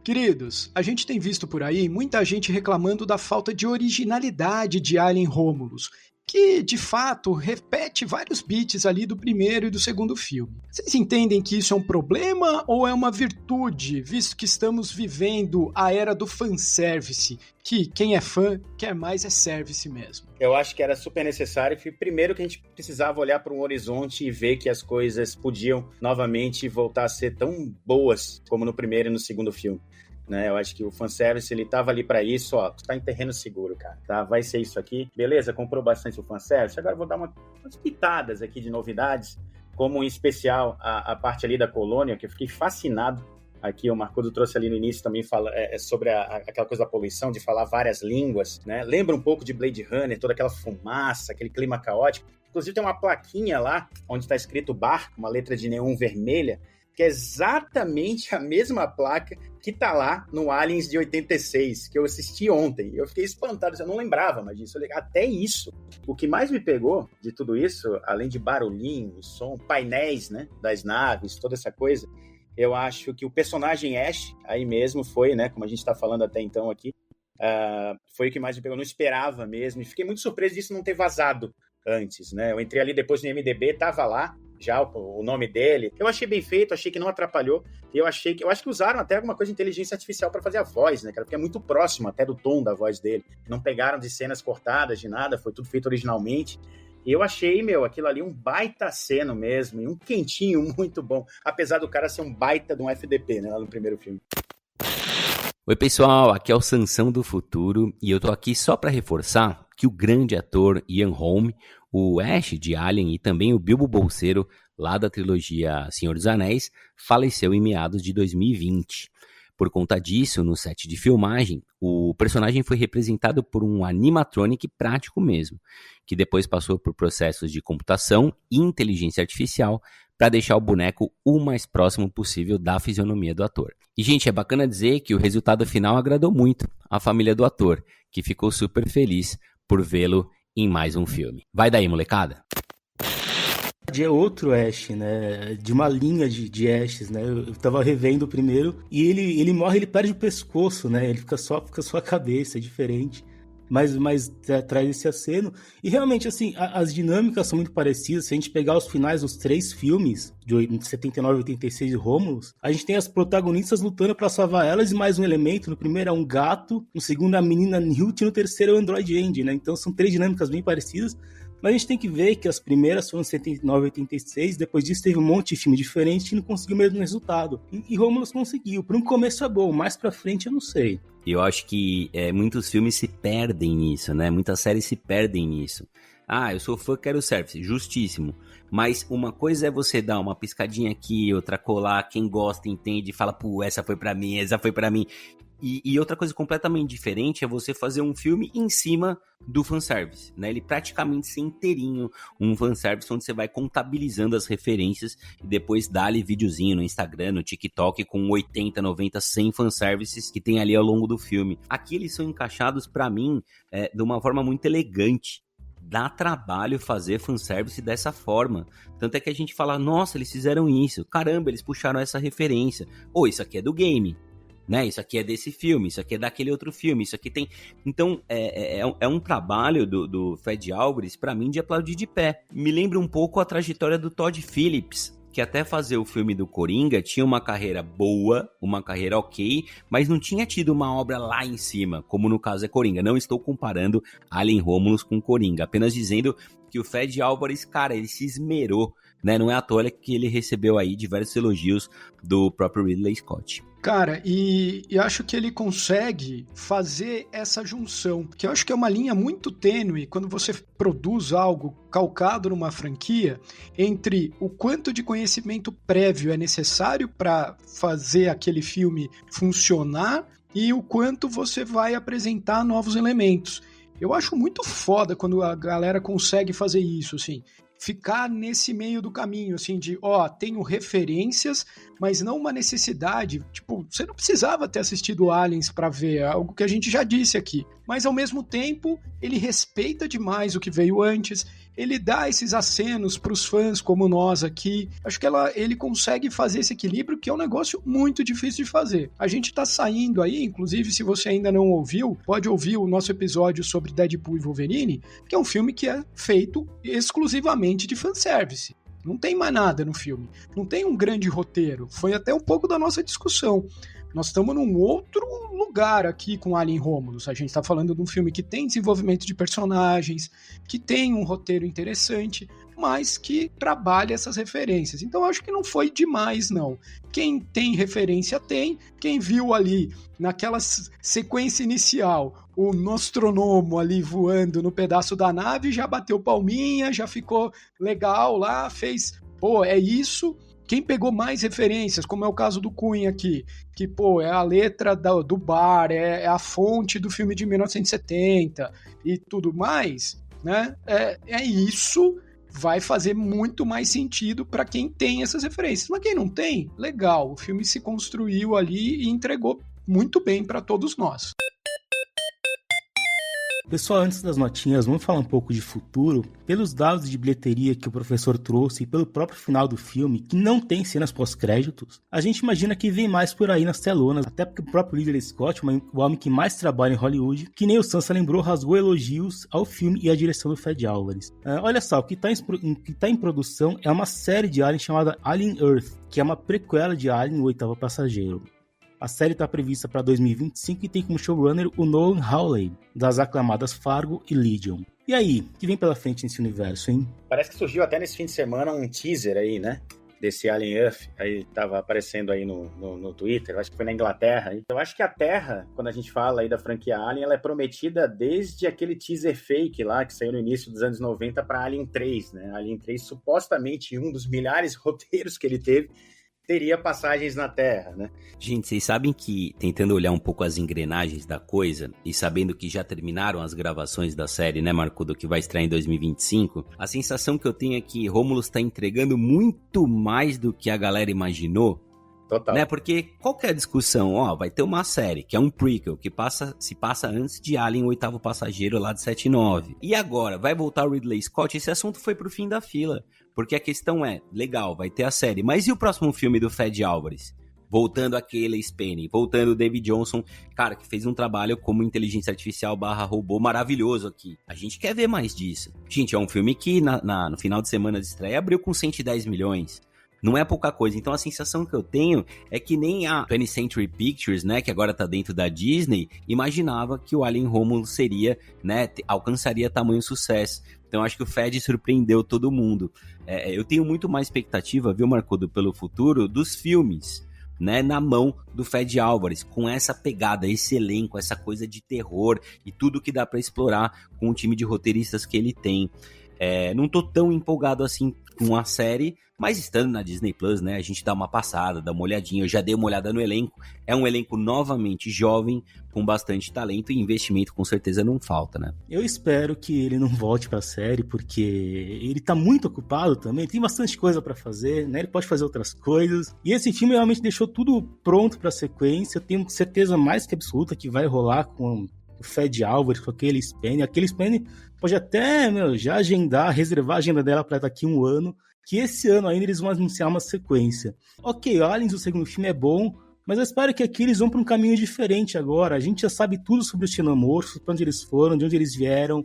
Queridos, a gente tem visto por aí muita gente reclamando da falta de originalidade de Alien Romulus, que, de fato, repete vários beats ali do primeiro e do segundo filme. Vocês entendem que isso é um problema ou é uma virtude, visto que estamos vivendo a era do fanservice, que quem é fã quer mais é service mesmo? Eu acho que era super necessário, primeiro que a gente precisava olhar para um horizonte e ver que as coisas podiam novamente voltar a ser tão boas como no primeiro e no segundo filme. Né, eu acho que o fanservice, ele tava ali pra isso, ó, tu tá em terreno seguro, cara, tá? Vai ser isso aqui, beleza, comprou bastante o fanservice, agora eu vou dar umas pitadas aqui de novidades, como em especial a parte ali da colônia, que eu fiquei fascinado, aqui o Marcudo trouxe ali no início também, sobre aquela coisa da poluição, de falar várias línguas, né, lembra um pouco de Blade Runner, toda aquela fumaça, aquele clima caótico, inclusive tem uma plaquinha lá, onde tá escrito bar, uma letra de neon vermelha, que é exatamente a mesma placa que tá lá no Aliens de 86, que eu assisti ontem. Eu fiquei espantado, eu não lembrava mais disso. Até isso. O que mais me pegou de tudo isso, além de barulhinho, som, painéis, né, das naves, toda essa coisa, eu acho que o personagem Ash, aí mesmo foi, né, como a gente tá falando até então aqui, foi o que mais me pegou. Eu não esperava mesmo, e fiquei muito surpreso disso não ter vazado antes, né? Eu entrei ali depois no IMDb, tava lá, já o nome dele. Eu achei bem feito, achei que não atrapalhou. Eu acho que usaram até alguma coisa de inteligência artificial para fazer a voz, né, cara? Porque é muito próximo até do tom da voz dele. Não pegaram de cenas cortadas, de nada, foi tudo feito originalmente. E eu achei, aquilo ali um baita aceno mesmo, e um quentinho muito bom. Apesar do cara ser um baita de um FDP, né, lá no primeiro filme. Oi pessoal, aqui é o Sansão do Futuro e eu tô aqui só para reforçar que o grande ator Ian Holm, o Ash de Alien e também o Bilbo Bolseiro, lá da trilogia Senhor dos Anéis, faleceu em meados de 2020. Por conta disso, no set de filmagem, o personagem foi representado por um animatronic prático mesmo, que depois passou por processos de computação e inteligência artificial para deixar o boneco o mais próximo possível da fisionomia do ator. E, gente, é bacana dizer que o resultado final agradou muito a família do ator, que ficou super feliz por vê-lo em mais um filme. Vai daí, molecada! É outro Ash, né? De uma linha de Ashes, né? Eu tava revendo o primeiro e ele morre, ele perde o pescoço, né? Ele fica só a cabeça, é diferente. Mas traz esse aceno. E realmente, assim, as dinâmicas são muito parecidas. Se a gente pegar os finais dos 3 filmes, de 79, 86 e Romulus, a gente tem as protagonistas lutando pra salvar elas e mais um elemento. No primeiro é um gato, no segundo é a menina Newt e no terceiro é o Android Andy, né? Então são 3 dinâmicas bem parecidas. Mas a gente tem que ver que as primeiras foram 79 e 86, depois disso teve um monte de filme diferente e não conseguiu o mesmo resultado. E Romulus conseguiu. Por um começo é bom, mais pra frente eu não sei. Eu acho que muitos filmes se perdem nisso, né? Muitas séries se perdem nisso. Ah, eu sou fã, quero service. Justíssimo. Mas uma coisa é você dar uma piscadinha aqui, outra colar, quem gosta, entende, fala, pô, essa foi pra mim, essa foi pra mim. E outra coisa completamente diferente é você fazer um filme em cima do fanservice, né? Ele praticamente ser inteirinho um fanservice onde você vai contabilizando as referências e depois dá ali videozinho no Instagram, no TikTok com 80, 90, 100 fanservices que tem ali ao longo do filme. Aqui eles são encaixados pra mim de uma forma muito elegante. Dá trabalho fazer fanservice dessa forma. Tanto é que a gente fala, nossa, eles fizeram isso. Caramba, eles puxaram essa referência. Ou isso aqui é do game. né? Isso aqui é desse filme, isso aqui é daquele outro filme, isso aqui tem... Então, é um trabalho do Fed Álvares, pra mim, de aplaudir de pé. Me lembra um pouco a trajetória do Todd Phillips, que até fazer o filme do Coringa tinha uma carreira boa, uma carreira ok, mas não tinha tido uma obra lá em cima, como no caso é Coringa. Não estou comparando Alien Romulus com Coringa, apenas dizendo que o Fed Álvares, cara, ele se esmerou, né? Não é à toa que ele recebeu aí diversos elogios do próprio Ridley Scott. Cara, e acho que ele consegue fazer essa junção, que eu acho que é uma linha muito tênue quando você produz algo calcado numa franquia, entre o quanto de conhecimento prévio é necessário para fazer aquele filme funcionar e o quanto você vai apresentar novos elementos. Eu acho muito foda quando a galera consegue fazer isso, assim. Ficar nesse meio do caminho, assim, de, tenho referências, mas não uma necessidade. Tipo, você não precisava ter assistido Aliens pra ver, algo que a gente já disse aqui. Mas, ao mesmo tempo, ele respeita demais o que veio antes, ele dá esses acenos pros fãs como nós aqui. Acho que ele consegue fazer esse equilíbrio, que é um negócio muito difícil de fazer. A gente tá saindo aí, inclusive, se você ainda não ouviu, pode ouvir o nosso episódio sobre Deadpool e Wolverine, que é um filme que é feito exclusivamente de fanservice. Não tem mais nada no filme. Não tem um grande roteiro. Foi até um pouco da nossa discussão. Nós estamos num outro lugar aqui com Alien Romulus. A gente está falando de um filme que tem desenvolvimento de personagens, que tem um roteiro interessante, mas que trabalha essas referências. Então, acho que não foi demais, não. Quem tem referência tem. Quem viu ali, naquela sequência inicial, o Nostronomo ali voando no pedaço da nave, já bateu palminha, já ficou legal lá, fez, é isso. Quem pegou mais referências, como é o caso do Cunha aqui, que, é a letra do bar, é a fonte do filme de 1970 e tudo mais, né? É isso, vai fazer muito mais sentido para quem tem essas referências. Mas quem não tem, legal, o filme se construiu ali e entregou muito bem para todos nós. Pessoal, antes das notinhas, vamos falar um pouco de futuro. Pelos dados de bilheteria que o professor trouxe e pelo próprio final do filme, que não tem cenas pós-créditos, a gente imagina que vem mais por aí nas telonas, até porque o próprio Ridley Scott, o homem que mais trabalha em Hollywood, que nem o Sansa lembrou, rasgou elogios ao filme e à direção do Fed Álvares. Olha só, o que tá em produção é uma série de Alien chamada Alien Earth, que é uma prequela de Alien, o Oitavo Passageiro. A série está prevista para 2025 e tem como showrunner o Nolan Hawley, das aclamadas Fargo e Legion. E aí, o que vem pela frente nesse universo, hein? Parece que surgiu até nesse fim de semana um teaser aí, né? Desse Alien Earth, aí tava aparecendo aí no Twitter, eu acho que foi na Inglaterra. Eu acho que a Terra, quando a gente fala aí da franquia Alien, ela é prometida desde aquele teaser fake lá, que saiu no início dos anos 90 para Alien 3, né? Alien 3, supostamente um dos milhares de roteiros que ele teve, teria passagens na Terra, né? Gente, vocês sabem que, tentando olhar um pouco as engrenagens da coisa, e sabendo que já terminaram as gravações da série, né, Marcudo, que vai estrear em 2025, a sensação que eu tenho é que Romulus tá entregando muito mais do que a galera imaginou. Total. Né? Porque qual que é a discussão? Vai ter uma série, que é um prequel, que se passa antes de Alien, o Oitavo Passageiro, lá de 79. E agora, vai voltar o Ridley Scott? Esse assunto foi pro fim da fila. Porque a questão é, legal, vai ter a série, mas e o próximo filme do Fed Álvares? Voltando a Kayleigh Spane, voltando o David Johnson, cara, que fez um trabalho como inteligência artificial / robô maravilhoso aqui. A gente quer ver mais disso. Gente, é um filme que no final de semana de estreia abriu com 110 milhões. Não é pouca coisa. Então a sensação que eu tenho é que nem a 20th Century Pictures, né, que agora tá dentro da Disney, imaginava que o Alien Romulus seria, né, alcançaria tamanho sucesso. Então acho que o Fed surpreendeu todo mundo. Eu tenho muito mais expectativa, viu, Marcudo, pelo futuro dos filmes, né, na mão do Fed Álvares, com essa pegada, esse elenco, essa coisa de terror e tudo que dá pra explorar com o time de roteiristas que ele tem. Não tô tão empolgado assim com a série, mas estando na Disney Plus, né, a gente dá uma passada, dá uma olhadinha. Eu já dei uma olhada no elenco. É um elenco novamente jovem, com bastante talento, e investimento com certeza não falta, né? Eu espero que ele não volte pra série, porque ele tá muito ocupado também, tem bastante coisa pra fazer, né? Ele pode fazer outras coisas. E esse filme realmente deixou tudo pronto pra sequência. Eu tenho certeza mais que absoluta que vai rolar com o Fed Álvares, com aquele Spane. Aquele Spane pode até, já reservar a agenda dela pra daqui a um ano, que esse ano ainda eles vão anunciar uma sequência. Ok, Aliens, o segundo filme é bom, Mas eu espero que aqui eles vão para um caminho diferente agora. A gente já sabe tudo sobre os xenomorfos, para onde eles foram, de onde eles vieram.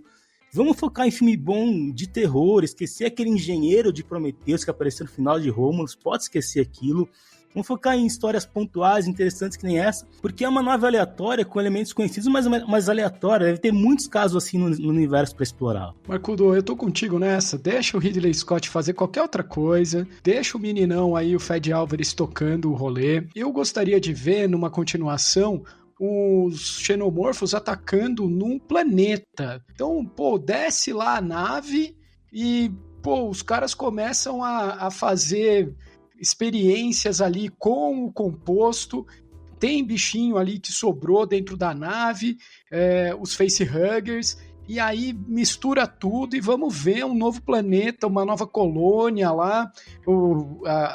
Vamos focar em filme bom de terror, esquecer aquele engenheiro de Prometheus que apareceu no final de Romulus, pode esquecer aquilo. Vamos focar em histórias pontuais, interessantes que nem essa, porque é uma nave aleatória com elementos conhecidos, mas aleatória. Deve ter muitos casos assim no universo para explorar. Marcudo, eu tô contigo nessa. Deixa o Ridley Scott fazer qualquer outra coisa. Deixa o meninão aí, o Fede Álvares, tocando o rolê. Eu gostaria de ver, numa continuação, os xenomorfos atacando num planeta. Então, desce lá a nave e, os caras começam a fazer experiências ali com o composto. Tem bichinho ali que sobrou dentro da nave, os facehuggers, e aí mistura tudo e vamos ver um novo planeta, uma nova colônia lá.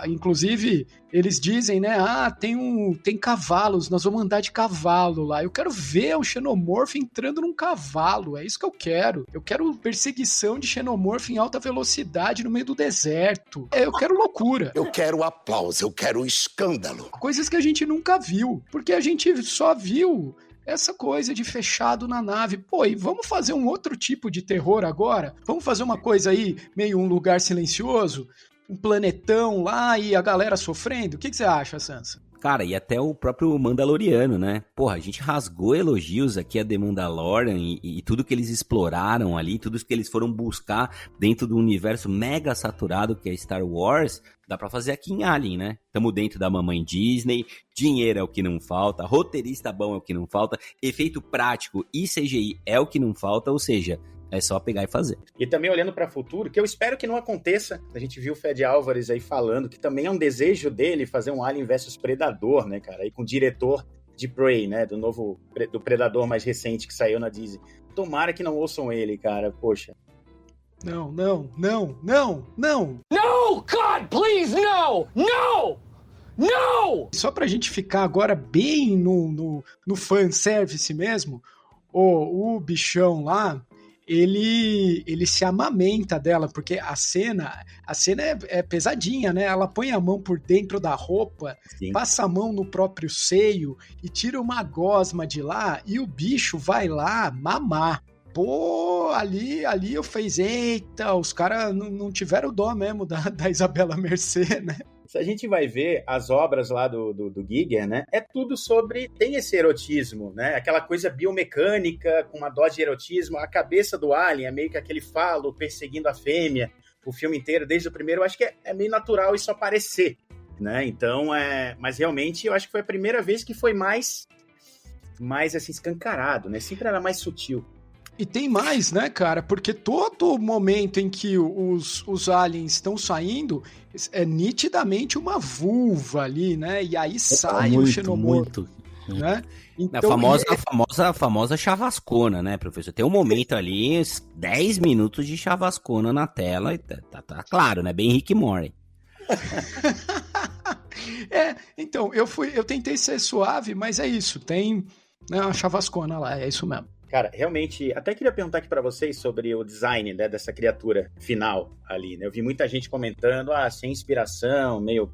Inclusive, eles dizem, né? Tem cavalos, nós vamos andar de cavalo lá. Eu quero ver o xenomorfo entrando num cavalo, é isso que eu quero. Eu quero perseguição de xenomorfo em alta velocidade no meio do deserto. Eu quero loucura. Eu quero aplauso, eu quero escândalo. Coisas que a gente nunca viu, porque a gente só viu essa coisa de fechado na nave. E vamos fazer um outro tipo de terror agora? Vamos fazer uma coisa aí, meio um lugar silencioso? Um planetão lá e a galera sofrendo? O que você acha, Sansa? Cara, e até o próprio Mandaloriano, né? A gente rasgou elogios aqui a The Mandalorian e tudo que eles exploraram ali, tudo que eles foram buscar dentro do universo mega saturado que é Star Wars, dá pra fazer aqui em Alien, né? Tamo dentro da mamãe Disney, dinheiro é o que não falta, roteirista bom é o que não falta, efeito prático e CGI é o que não falta, ou seja, é só pegar e fazer. E também olhando para o futuro, que eu espero que não aconteça, a gente viu o Fede Álvares aí falando que também é um desejo dele fazer um Alien vs Predador, né, cara? Aí com o diretor de Prey, né, do Predador mais recente que saiu na Disney. Tomara que não ouçam ele, cara, poxa. Não. No, God, please, no! No! No! Só pra gente ficar agora bem no fanservice mesmo, o bichão lá, ele se amamenta dela, porque a cena é pesadinha, né? Ela põe a mão por dentro da roupa, sim, passa a mão no próprio seio e tira uma gosma de lá e o bicho vai lá mamar. Ali eu fiz, eita, os caras não tiveram dó mesmo da Isabela Mercê, né? Se a gente vai ver as obras lá do Giger, né, é tudo tem esse erotismo, né, aquela coisa biomecânica com uma dose de erotismo, a cabeça do alien é meio que aquele falo perseguindo a fêmea, o filme inteiro, desde o primeiro, eu acho que é meio natural isso aparecer, né, então, mas realmente eu acho que foi a primeira vez que foi mais assim, escancarado, né, sempre era mais sutil. E tem mais, né, cara? Porque todo momento em que os aliens estão saindo, é nitidamente uma vulva ali, né? E aí sai o xenomorfo, né? Então, a famosa chavascona, né, professor? Tem um momento ali, 10 minutos de chavascona na tela, e tá claro, né? Bem Rick Morty. Então, eu tentei ser suave, mas é isso, tem, né, uma chavascona lá, é isso mesmo. Cara, realmente, até queria perguntar aqui pra vocês sobre o design, né, dessa criatura final ali, né? Eu vi muita gente comentando, sem inspiração, meio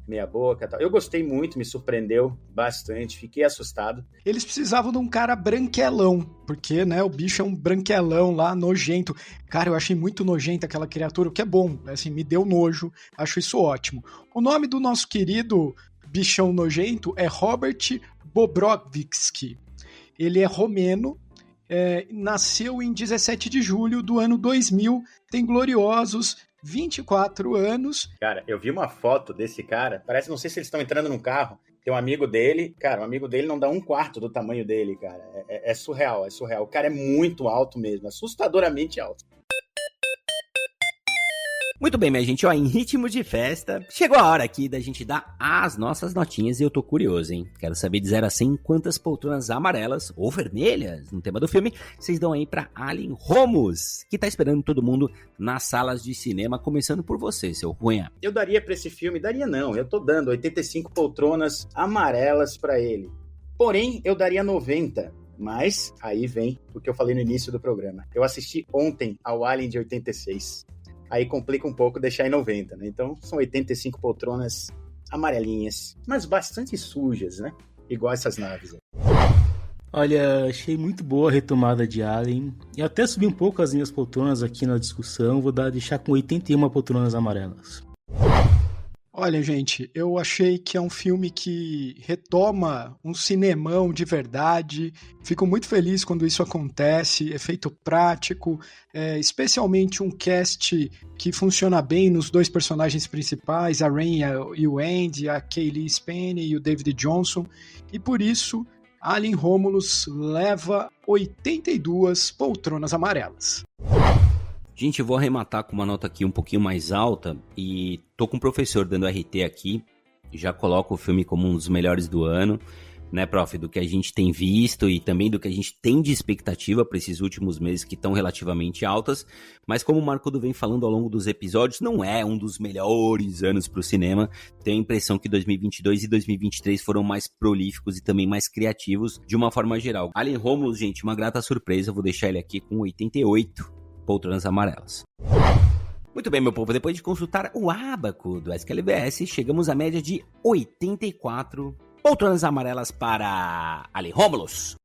meia boca e tal. Eu gostei muito, me surpreendeu bastante, fiquei assustado. Eles precisavam de um cara branquelão, porque, né, o bicho é um branquelão lá, nojento. Cara, eu achei muito nojento aquela criatura, o que é bom, assim, me deu nojo, acho isso ótimo. O nome do nosso querido bichão nojento é Robert Bobrovsky. Ele é romeno, nasceu em 17 de julho do ano 2000, tem gloriosos 24 anos. Cara, eu vi uma foto desse cara, parece, não sei se eles estão entrando num carro, tem um amigo dele, cara, o amigo dele não dá 1/4 do tamanho dele, cara, é surreal, o cara é muito alto mesmo, assustadoramente alto. Muito bem, minha gente, em ritmo de festa, chegou a hora aqui da gente dar as nossas notinhas e eu tô curioso, hein? Quero saber de 0 a 100 quantas poltronas amarelas ou vermelhas no tema do filme vocês dão aí pra Alien Romulus, que tá esperando todo mundo nas salas de cinema, começando por você, seu Cunha. Eu daria pra esse filme, eu tô dando 85 poltronas amarelas pra ele. Porém, eu daria 90. Mas aí vem o que eu falei no início do programa. Eu assisti ontem ao Alien de 86. Aí complica um pouco deixar em 90, né? Então, são 85 poltronas amarelinhas, mas bastante sujas, né? Igual essas naves aí. Olha, achei muito boa a retomada de Alien. E até subi um pouco as minhas poltronas aqui na discussão. Vou deixar com 81 poltronas amarelas. Olha, gente, eu achei que é um filme que retoma um cinemão de verdade. Fico muito feliz quando isso acontece, efeito prático, especialmente um cast que funciona bem nos dois personagens principais, a Rain e o Andy, a Kaylee Spain e o David Johnson. E por isso, Alien Romulus leva 82 poltronas amarelas. Gente, eu vou arrematar com uma nota aqui um pouquinho mais alta e tô com o professor dando RT aqui, já coloco o filme como um dos melhores do ano, né, prof, do que a gente tem visto e também do que a gente tem de expectativa para esses últimos meses que estão relativamente altas, mas como o Marcudo vem falando ao longo dos episódios, não é um dos melhores anos para o cinema. Tenho a impressão que 2022 e 2023 foram mais prolíficos e também mais criativos de uma forma geral. Alien Romulus, gente, uma grata surpresa, eu vou deixar ele aqui com 88 poltronas amarelas. Muito bem, meu povo, depois de consultar o ábaco do SQLBS, chegamos à média de 84 poltronas amarelas para Alien Romulus.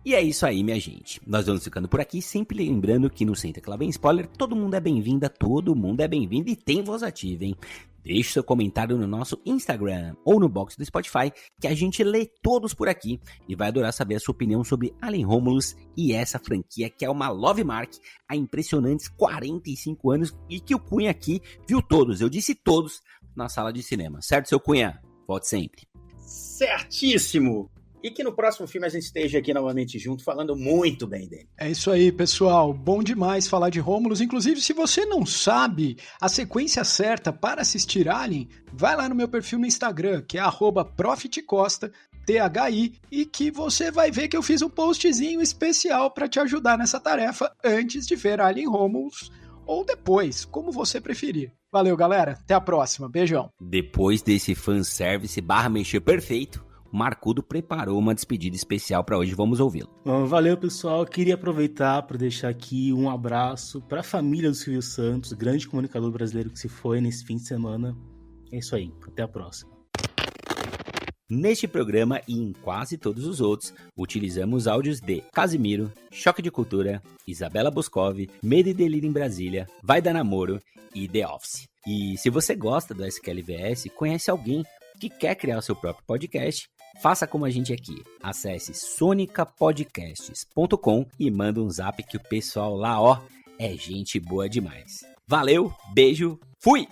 E é isso aí, minha gente. Nós vamos ficando por aqui, sempre lembrando que no Senta Que Lá Vem Spoiler, todo mundo é bem-vinda, todo mundo é bem-vindo e tem voz ativa, hein? Deixe seu comentário no nosso Instagram ou no box do Spotify, que a gente lê todos por aqui e vai adorar saber a sua opinião sobre Alien Romulus e essa franquia que é uma love mark há impressionantes 45 anos e que o Cunha aqui viu todos, eu disse todos, na sala de cinema. Certo, seu Cunha? Volte sempre. Certíssimo! E que no próximo filme a gente esteja aqui novamente junto, falando muito bem dele. É isso aí, pessoal. Bom demais falar de Romulus. Inclusive, se você não sabe a sequência certa para assistir Alien, vai lá no meu perfil no Instagram, que é @profitcosta, THI, e que você vai ver que eu fiz um postzinho especial para te ajudar nessa tarefa antes de ver Alien Romulus ou depois, como você preferir. Valeu, galera. Até a próxima. Beijão. Depois desse fanservice / mexer perfeito, Marcudo preparou uma despedida especial para hoje, vamos ouvi-lo. Bom, valeu, pessoal. Queria aproveitar para deixar aqui um abraço para a família do Silvio Santos, grande comunicador brasileiro que se foi nesse fim de semana. É isso aí, até a próxima. Neste programa e em quase todos os outros, utilizamos áudios de Casimiro, Choque de Cultura, Isabela Boscov, Medo e Delírio em Brasília, Vai Dar Namoro e The Office. E se você gosta do SQLVS, conhece alguém que quer criar o seu próprio podcast, faça como a gente aqui. Acesse sonicapodcasts.com e manda um zap que o pessoal lá, ó, é gente boa demais. Valeu, beijo, fui!